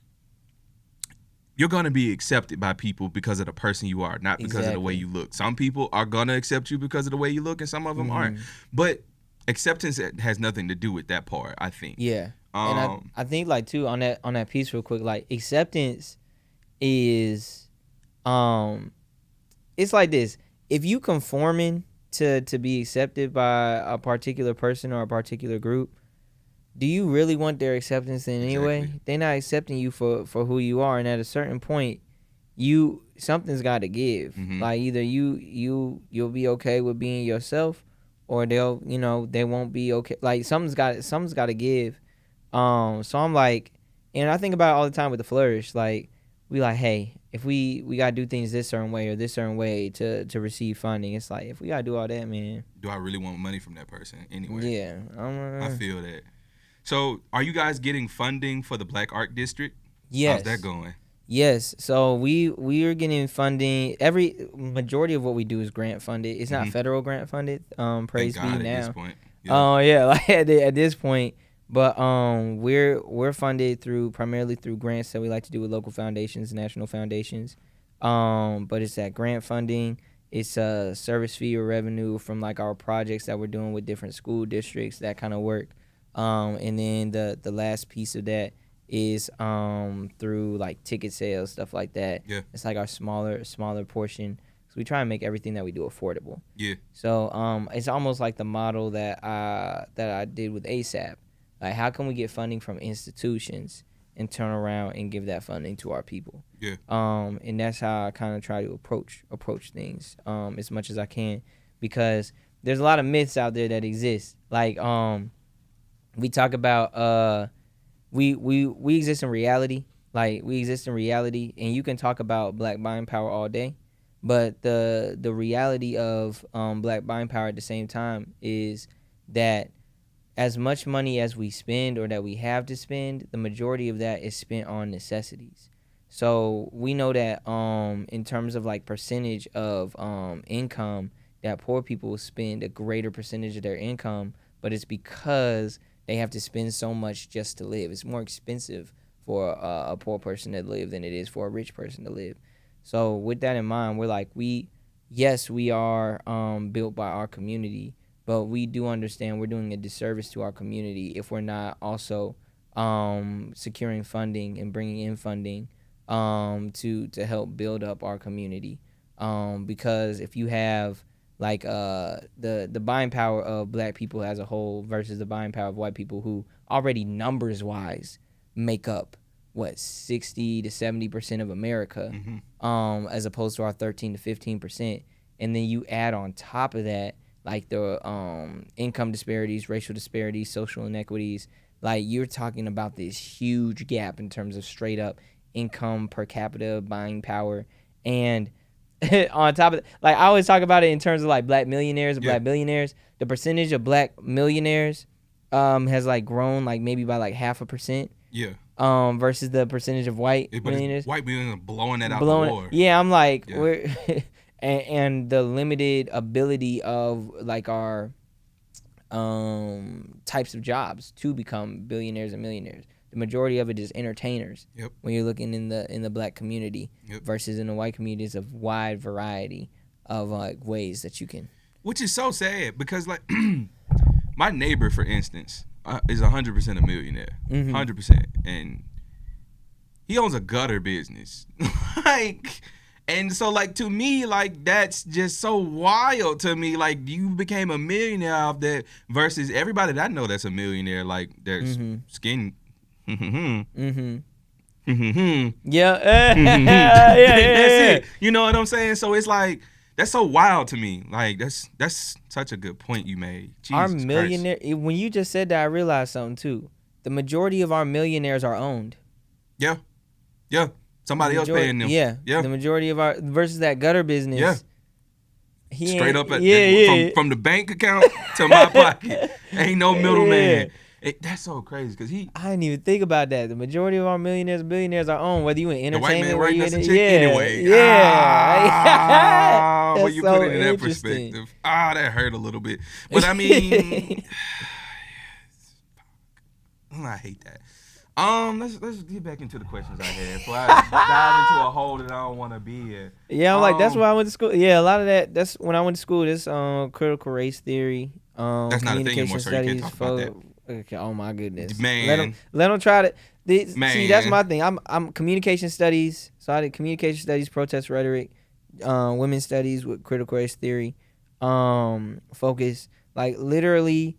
you're going to be accepted by people because of the person you are, not because of the way you look. Some people are going to accept you because of the way you look, and some of them aren't. But acceptance has nothing to do with that part, I think. Yeah. And I think, like, too, on that piece real quick, like, acceptance is, it's like this. If you conforming to be accepted by a particular person or a particular group, do you really want their acceptance in any way? They're not accepting you for who you are, and at a certain point, something's got to give. Like either you'll be okay with being yourself, or they won't be okay. Like something's got to give. So I'm like, and I think about it all the time with the Flourish. Like we like, hey, if we gotta do things this certain way or this certain way to receive funding, it's like if we gotta do all that, man. Do I really want money from that person anyway? Yeah, I feel that. So, are you guys getting funding for the Black Art District? Yes. How's that going? Yes. So we are getting funding. Majority of what we do is grant funded. It's not federal grant funded. Praise be now. At this point. Oh yeah, like at this point. But we're funded primarily through grants that we like to do with local foundations, national foundations. But it's that grant funding. It's a service fee or revenue from like our projects that we're doing with different school districts, that kind of work. And then the last piece of that is through like ticket sales, stuff like that. Yeah. It's like our smaller portion. So we try and make everything that we do affordable. Yeah. So it's almost like the model that I did with ASAP. Like, how can we get funding from institutions and turn around and give that funding to our people? Yeah. And that's how I kind of try to approach things as much as I can, because there's a lot of myths out there that exist. Like we talk about we exist in reality. Like we exist in reality, and you can talk about Black buying power all day, but the reality of Black buying power at the same time is that as much money as we spend or that we have to spend, the majority of that is spent on necessities. So we know that in terms of like percentage of income, that poor people spend a greater percentage of their income, but it's because they have to spend so much just to live. It's more expensive for a poor person to live than it is for a rich person to live. So with that in mind, we're like, we are built by our community, but we do understand we're doing a disservice to our community if we're not also securing funding and bringing in funding to help build up our community. Because if you have like the buying power of Black people as a whole versus the buying power of white people, who already numbers wise make up 60 to 70% of America, as opposed to our 13 to 15%, and then you add on top of that like the income disparities, racial disparities, social inequities, like you're talking about this huge gap in terms of straight up income per capita buying power. And on top of it, like I always talk about it in terms of like Black millionaires and Black billionaires. The percentage of Black millionaires has like grown like maybe by like 0.5%. Yeah. Versus the percentage of white millionaires. White millionaires are blowing that out the water. Yeah, I'm like, we're and the limited ability of like our types of jobs to become billionaires and millionaires. The majority of it is entertainers. Yep. When you're looking in the Black community, versus in the white community, is a wide variety of like ways that you can. Which is so sad because like my neighbor, for instance, is 100% a millionaire, 100%, and he owns a gutter business, like, And so, like, to me, like, that's just so wild to me. Like, you became a millionaire off that versus everybody that I know that's a millionaire, like, there's skin. Mm-hmm. Yeah. Yeah. That's it. You know what I'm saying? So it's like, that's so wild to me. Like, that's such a good point you made. Jesus Our Christ. millionaire. When you just said that, I realized something too. The majority of our millionaires are owned. Yeah. Yeah. Somebody else paying them. Yeah. Yeah. The majority of our versus that gutter business. Yeah. He Straight up from the bank account to my pocket. Ain't no middleman. That's so crazy because I didn't even think about that. The majority of our millionaires and billionaires are owned, whether you in entertainment, the white man writing us a check yeah, anyway. Yeah. When you so put it in that perspective, that hurt a little bit. But I mean, I hate that. Let's get back into the questions I had before I dive into a hole that I don't want to be in. Yeah, I'm like, that's why I went to school. Yeah, a lot of that's when I went to school. This critical race theory, that's not a thing anymore, sir. You can't talk about that. Okay, oh my goodness, man. Let them try to. Man. See, that's my thing. I'm communication studies, so I did communication studies, protest rhetoric, women's studies with critical race theory, focus. Like literally,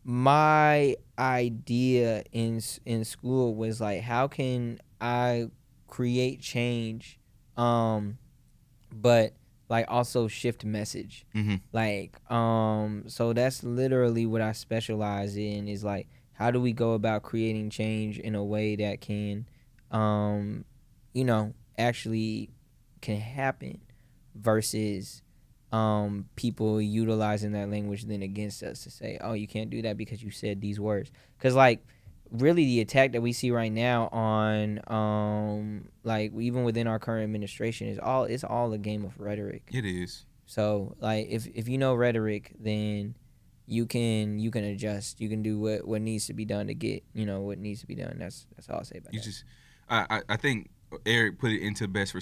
my idea in school was like, how can I create change, but like also shift message. Like so that's literally what I specialize in, is like, how do we go about creating change in a way that can actually can happen versus people utilizing that language then against us to say, oh, you can't do that because you said these words. Because like really the attack that we see right now on like even within our current administration is all a game of rhetoric. It is. So like if you know rhetoric, then you can adjust. You can do what needs to be done to get what needs to be done. That's all I'll say about that. I think Eric put it into best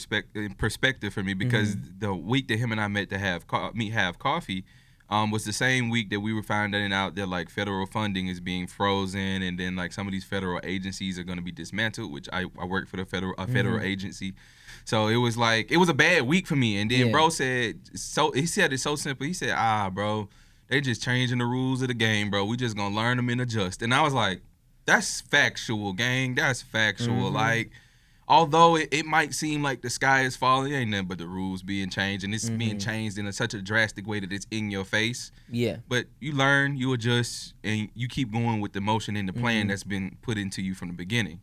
perspective for me because the week that him and I met to have coffee was the same week that we were finding out that like federal funding is being frozen, and then like some of these federal agencies are going to be dismantled, which I work for the federal agency. So it was a bad week for me. And then bro said, he said it so simple. He said, bro, they just changing the rules of the game, bro. We just gonna learn them and adjust. And I was like, that's factual, gang. That's factual. Like, although it might seem like the sky is falling, it ain't nothing but the rules being changed, and it's being changed in such a drastic way that it's in your face. Yeah. But you learn, you adjust, and you keep going with the motion and the plan that's been put into you from the beginning.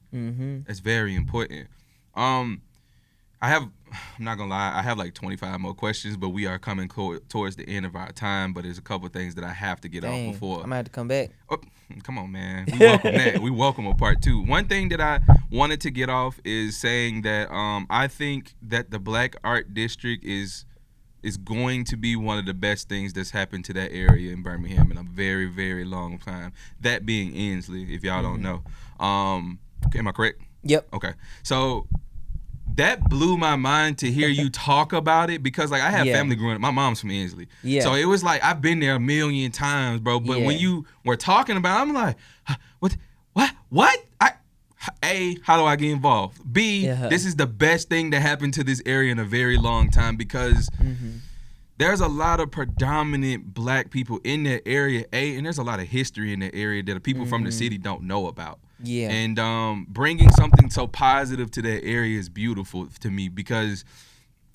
That's very important. I'm not gonna lie, I have like 25 more questions, but we are coming towards the end of our time. But there's a couple of things that I have to get off before. I'm gonna have to come back. Oh, come on, man. We welcome that. We welcome a part 2. One thing that I wanted to get off is saying that I think that the Black Art District is going to be one of the best things that's happened to that area in Birmingham in a very, very long time. That being Ainsley, if y'all don't know. Am I correct? Yep. Okay. So that blew my mind to hear you talk about it, because like I have family growing up. My mom's from Ainsley. Yeah. So it was like I've been there a million times, bro. But when you were talking about it, I'm like, what? A, how do I get involved? B, this is the best thing that happened to this area in a very long time, because there's a lot of predominant Black people in that area, and there's a lot of history in that area that people from the city don't know about. Yeah. And bringing something so positive to that area is beautiful to me, because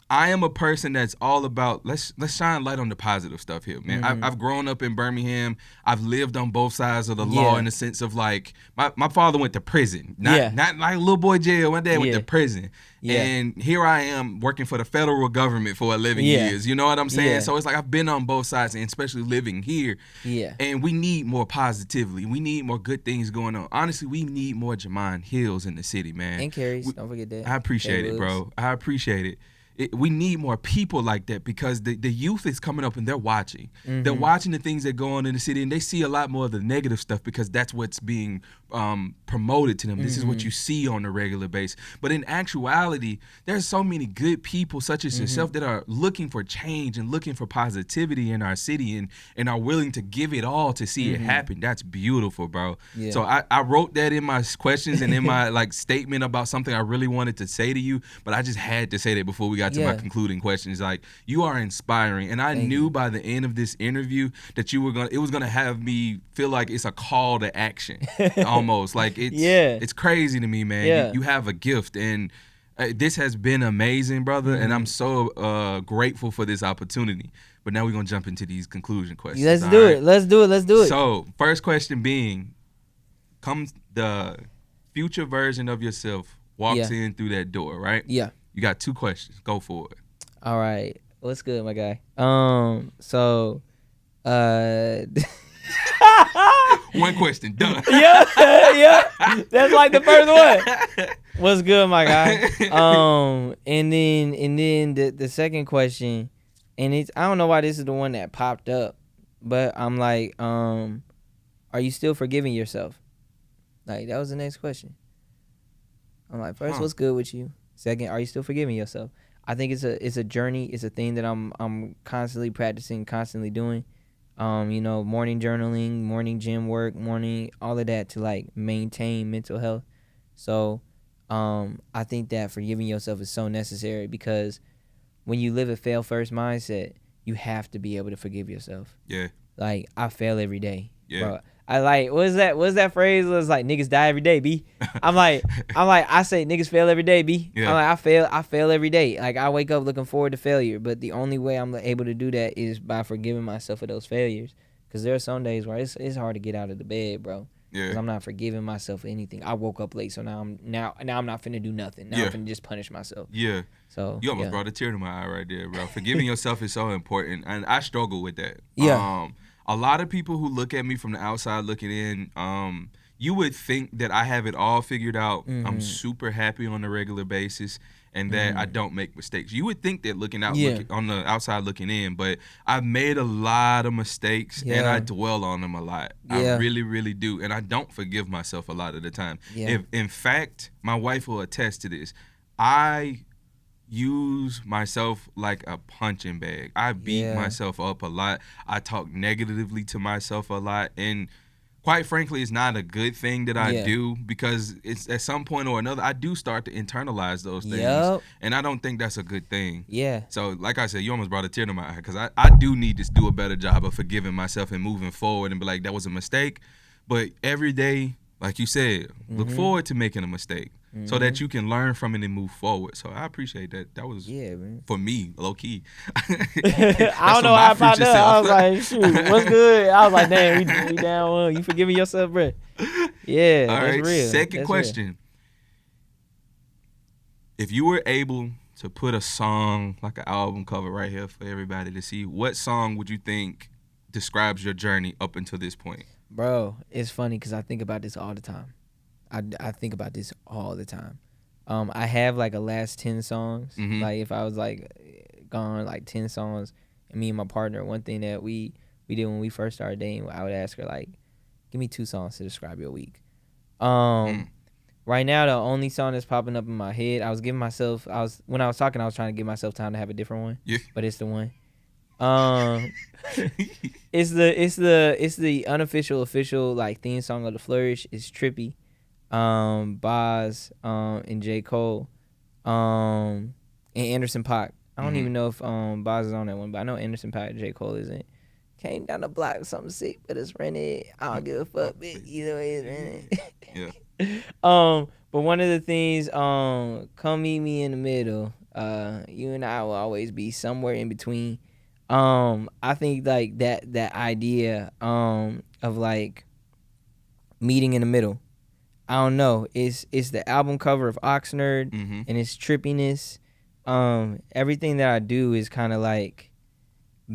I am a person that's all about let's shine light on the positive stuff here, man. I've grown up in Birmingham. I've lived on both sides of the law, in the sense of like my father went to prison, not like a little boy jail. My dad went to prison, and here I am working for the federal government for 11 years. You know what I'm saying? So it's like I've been on both sides, and especially living here. Yeah. And we need more positivity. We need more good things going on. Honestly, we need more Jamon Hills in the city, man. And Carries, don't forget that. I appreciate it, bro. I appreciate it. We need more people like that, because the youth is coming up and they're watching. They're watching the things that go on in the city, and they see a lot more of the negative stuff, because that's what's being promoted to them. This is what you see on a regular basis. But in actuality, there's so many good people such as yourself that are looking for change and looking for positivity in our city, and are willing to give it all to see it happen. That's beautiful, bro. Yeah. So I wrote that in my questions and in my like statement about something I really wanted to say to you, but I just had to say that before we got got to my concluding questions. Like, you are inspiring, and I knew by the end of this interview that it was gonna have me feel like it's a call to action, almost. Like it's crazy to me, man. Yeah. You have a gift, and this has been amazing, brother, and I'm so grateful for this opportunity. But now we're gonna jump into these conclusion questions. Let's do it. So, first question being, comes the future version of yourself walks in through that door, right? Yeah. You got 2 questions. Go for it. All right. What's good, my guy? So, one question, done. yeah. That's like the first one. What's good, my guy? And then the second question, and I don't know why this is the one that popped up, but I'm like, are you still forgiving yourself? Like, that was the next question. I'm like, first, what's good with you? Second, are you still forgiving yourself? I think it's a journey. It's a thing that I'm constantly practicing, constantly doing. Morning journaling, morning gym work, morning all of that to like maintain mental health. So, I think that forgiving yourself is so necessary because when you live a fail first mindset, you have to be able to forgive yourself. Yeah. Like, I fail every day. Yeah. Bro. I like, what's that phrase? It was like, niggas die every day, B. I say niggas fail every day, B. Yeah. I'm like, I fail every day. Like, I wake up looking forward to failure, but the only way I'm able to do that is by forgiving myself for those failures. Because there are some days where it's hard to get out of the bed, bro. Yeah. Because I'm not forgiving myself for anything. I woke up late, so now I'm not finna do nothing. Now I'm finna just punish myself. Yeah. So you almost brought a tear to my eye right there, bro. Forgiving yourself is so important, and I struggle with that. Yeah. A lot of people who look at me from the outside looking in, you would think that I have it all figured out. I'm super happy on a regular basis, and that I don't make mistakes. You would think that looking out on the outside looking in, but I've made a lot of mistakes, and I dwell on them a lot. I really, really do, and I don't forgive myself a lot of the time. If, in fact, my wife will attest to this, I use myself like a punching bag. I beat myself up a lot. I talk negatively to myself a lot, and quite frankly, it's not a good thing that I do, because it's at some point or another I do start to internalize those things, and I don't think that's a good thing. So like I said, you almost brought a tear to my eye, because I do need to do a better job of forgiving myself and moving forward and be like, that was a mistake. But every day, like you said, look forward to making a mistake so that you can learn from it and move forward. So I appreciate that. That was, for me, low key. I don't know how I popped up. I was like, shoot, what's good? I was like, damn, we down one. You forgiving yourself, bro? Yeah, all right, that's real. Second that's question. Real. If you were able to put a song, like an album cover right here for everybody to see, what song would you think describes your journey up until this point? Bro, it's funny because I think about this all the time. I think about this all the time. I have like a last 10 songs. Like, if I was like gone like 10 songs, and me and my partner, one thing that we did when we first started dating, I would ask her, like, give me 2 songs to describe your week. Right now, the only song that's popping up in my head, when I was talking, I was trying to give myself time to have a different one. But it's the one. It's the unofficial official like theme song of the Flourish. It's trippy. Boz and J. Cole, and Anderson .Paak. I don't even know if Boz is on that one, but I know Anderson .Paak and J. Cole isn't. Came down the block with something sick, but it's rented. I don't give a fuck, bitch. Either way, it's rented. But one of the things, come meet me in the middle. You and I will always be somewhere in between. I think like that idea of like meeting in the middle. I don't know. It's the album cover of Oxnard and its trippiness. Everything that I do is kind of like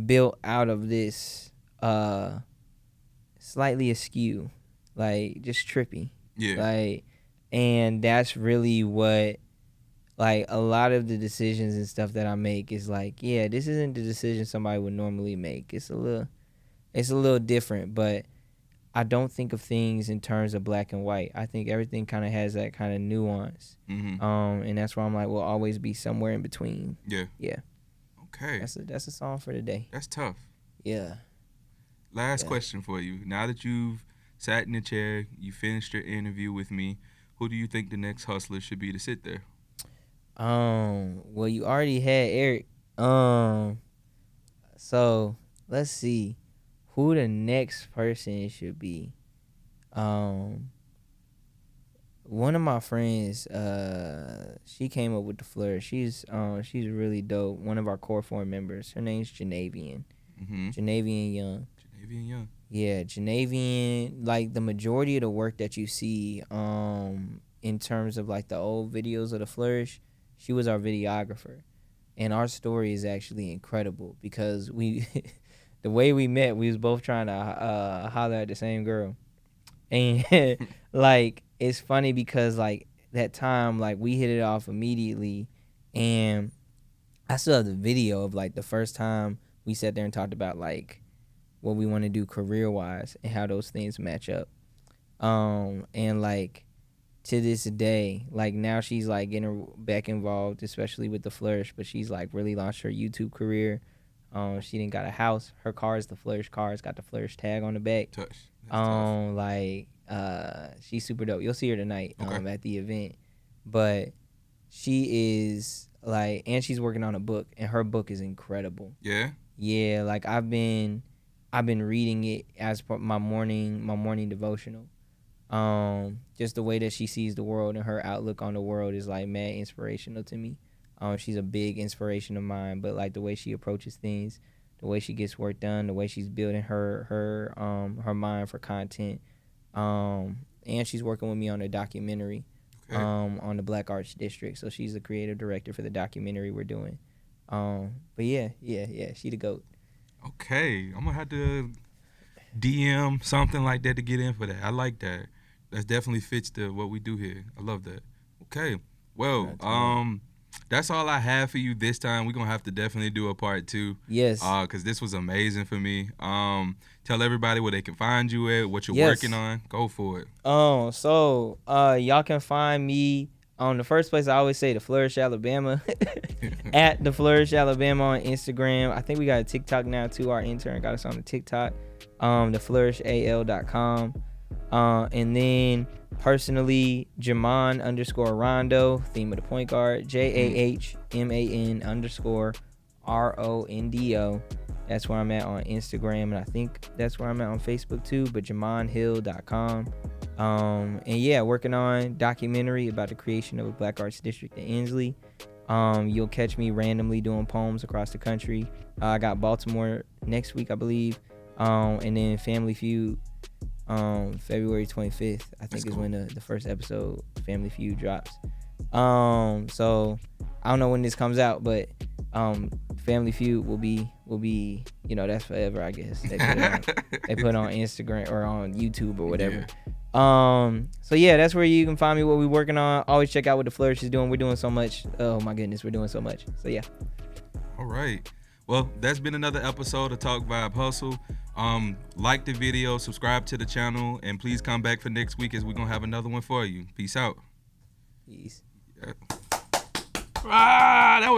built out of this slightly askew, like just trippy. Like, and that's really what, like, a lot of the decisions and stuff that I make is like, this isn't the decision somebody would normally make. It's a little different, but I don't think of things in terms of black and white. I think everything kind of has that kind of nuance. And that's why I'm like, we'll always be somewhere in between. Yeah. Okay. That's a song for the day. That's tough. Yeah. Last question for you. Now that you've sat in the chair, you finished your interview with me, who do you think the next hustler should be to sit there? Well, you already had Eric. So let's see who the next person should be. One of my friends, she came up with the Flourish. She's really dope. One of our core four members. Her name's Janavian. Janavian Young. Janavian Young. Yeah, Janavian. Like the majority of the work that you see, in terms of like the old videos of the Flourish, she was our videographer, and our story is actually incredible because we, the way we met, we was both trying to holler at the same girl, and like it's funny because like that time like we hit it off immediately, and I still have the video of like the first time we sat there and talked about like what we want to do career wise and how those things match up. And like to this day, like now she's like getting back involved, especially with the Flourish, but she's like really launched her YouTube career. She didn't got a house. Her car is the Flourish car. It's got the Flourish tag on the back. Touch. Like she's super dope. You'll see her tonight at the event. But she is like, and she's working on a book, and her book is incredible. Yeah. Yeah, like I've been reading it as part my morning devotional. Just the way that she sees the world and her outlook on the world is like mad inspirational to me. She's a big inspiration of mine, but like the way she approaches things, the way she gets work done, the way she's building her mind for content, and she's working with me on a documentary, on the Black Arts District. So she's the creative director for the documentary we're doing. But yeah, she the GOAT. Okay, I'm gonna have to DM something like that to get in for that. I like that. That definitely fits what we do here. I love that. Okay, well, that's all I have for you this time. We're gonna have to definitely do a part 2. Yes. Because this was amazing for me. Tell everybody where they can find you at, what you're working on. Go for it. So y'all can find me on the first place. I always say the Flourish Alabama at the Flourish Alabama on Instagram. I think we got a TikTok now too. Our intern got us on the TikTok. theflourishal.com. And then personally, Jaman_Rondo, theme of the point guard, JAHMAN_RONDO. That's where I'm at on Instagram, and I think that's where I'm at on Facebook too, but JamonHill.com. And yeah, working on documentary about the creation of a Black Arts District in Inslee. You'll catch me randomly doing poems across the country. I got Baltimore next week, I believe. And then Family Feud, February 25th, I think is when the first episode Family Feud drops. So I don't know when this comes out, but Family Feud will be that's forever, I guess. They put it on Instagram or on YouTube or whatever. So yeah, that's where you can find me, what we're working on. Always check out what the Flourish is doing. We're doing so much. Oh my goodness, we're doing so much. So yeah. All right. Well, that's been another episode of Talk Vibe Hustle. Like the video, subscribe to the channel, and please come back for next week as we're going to have another one for you. Peace out. Peace. Yeah. That was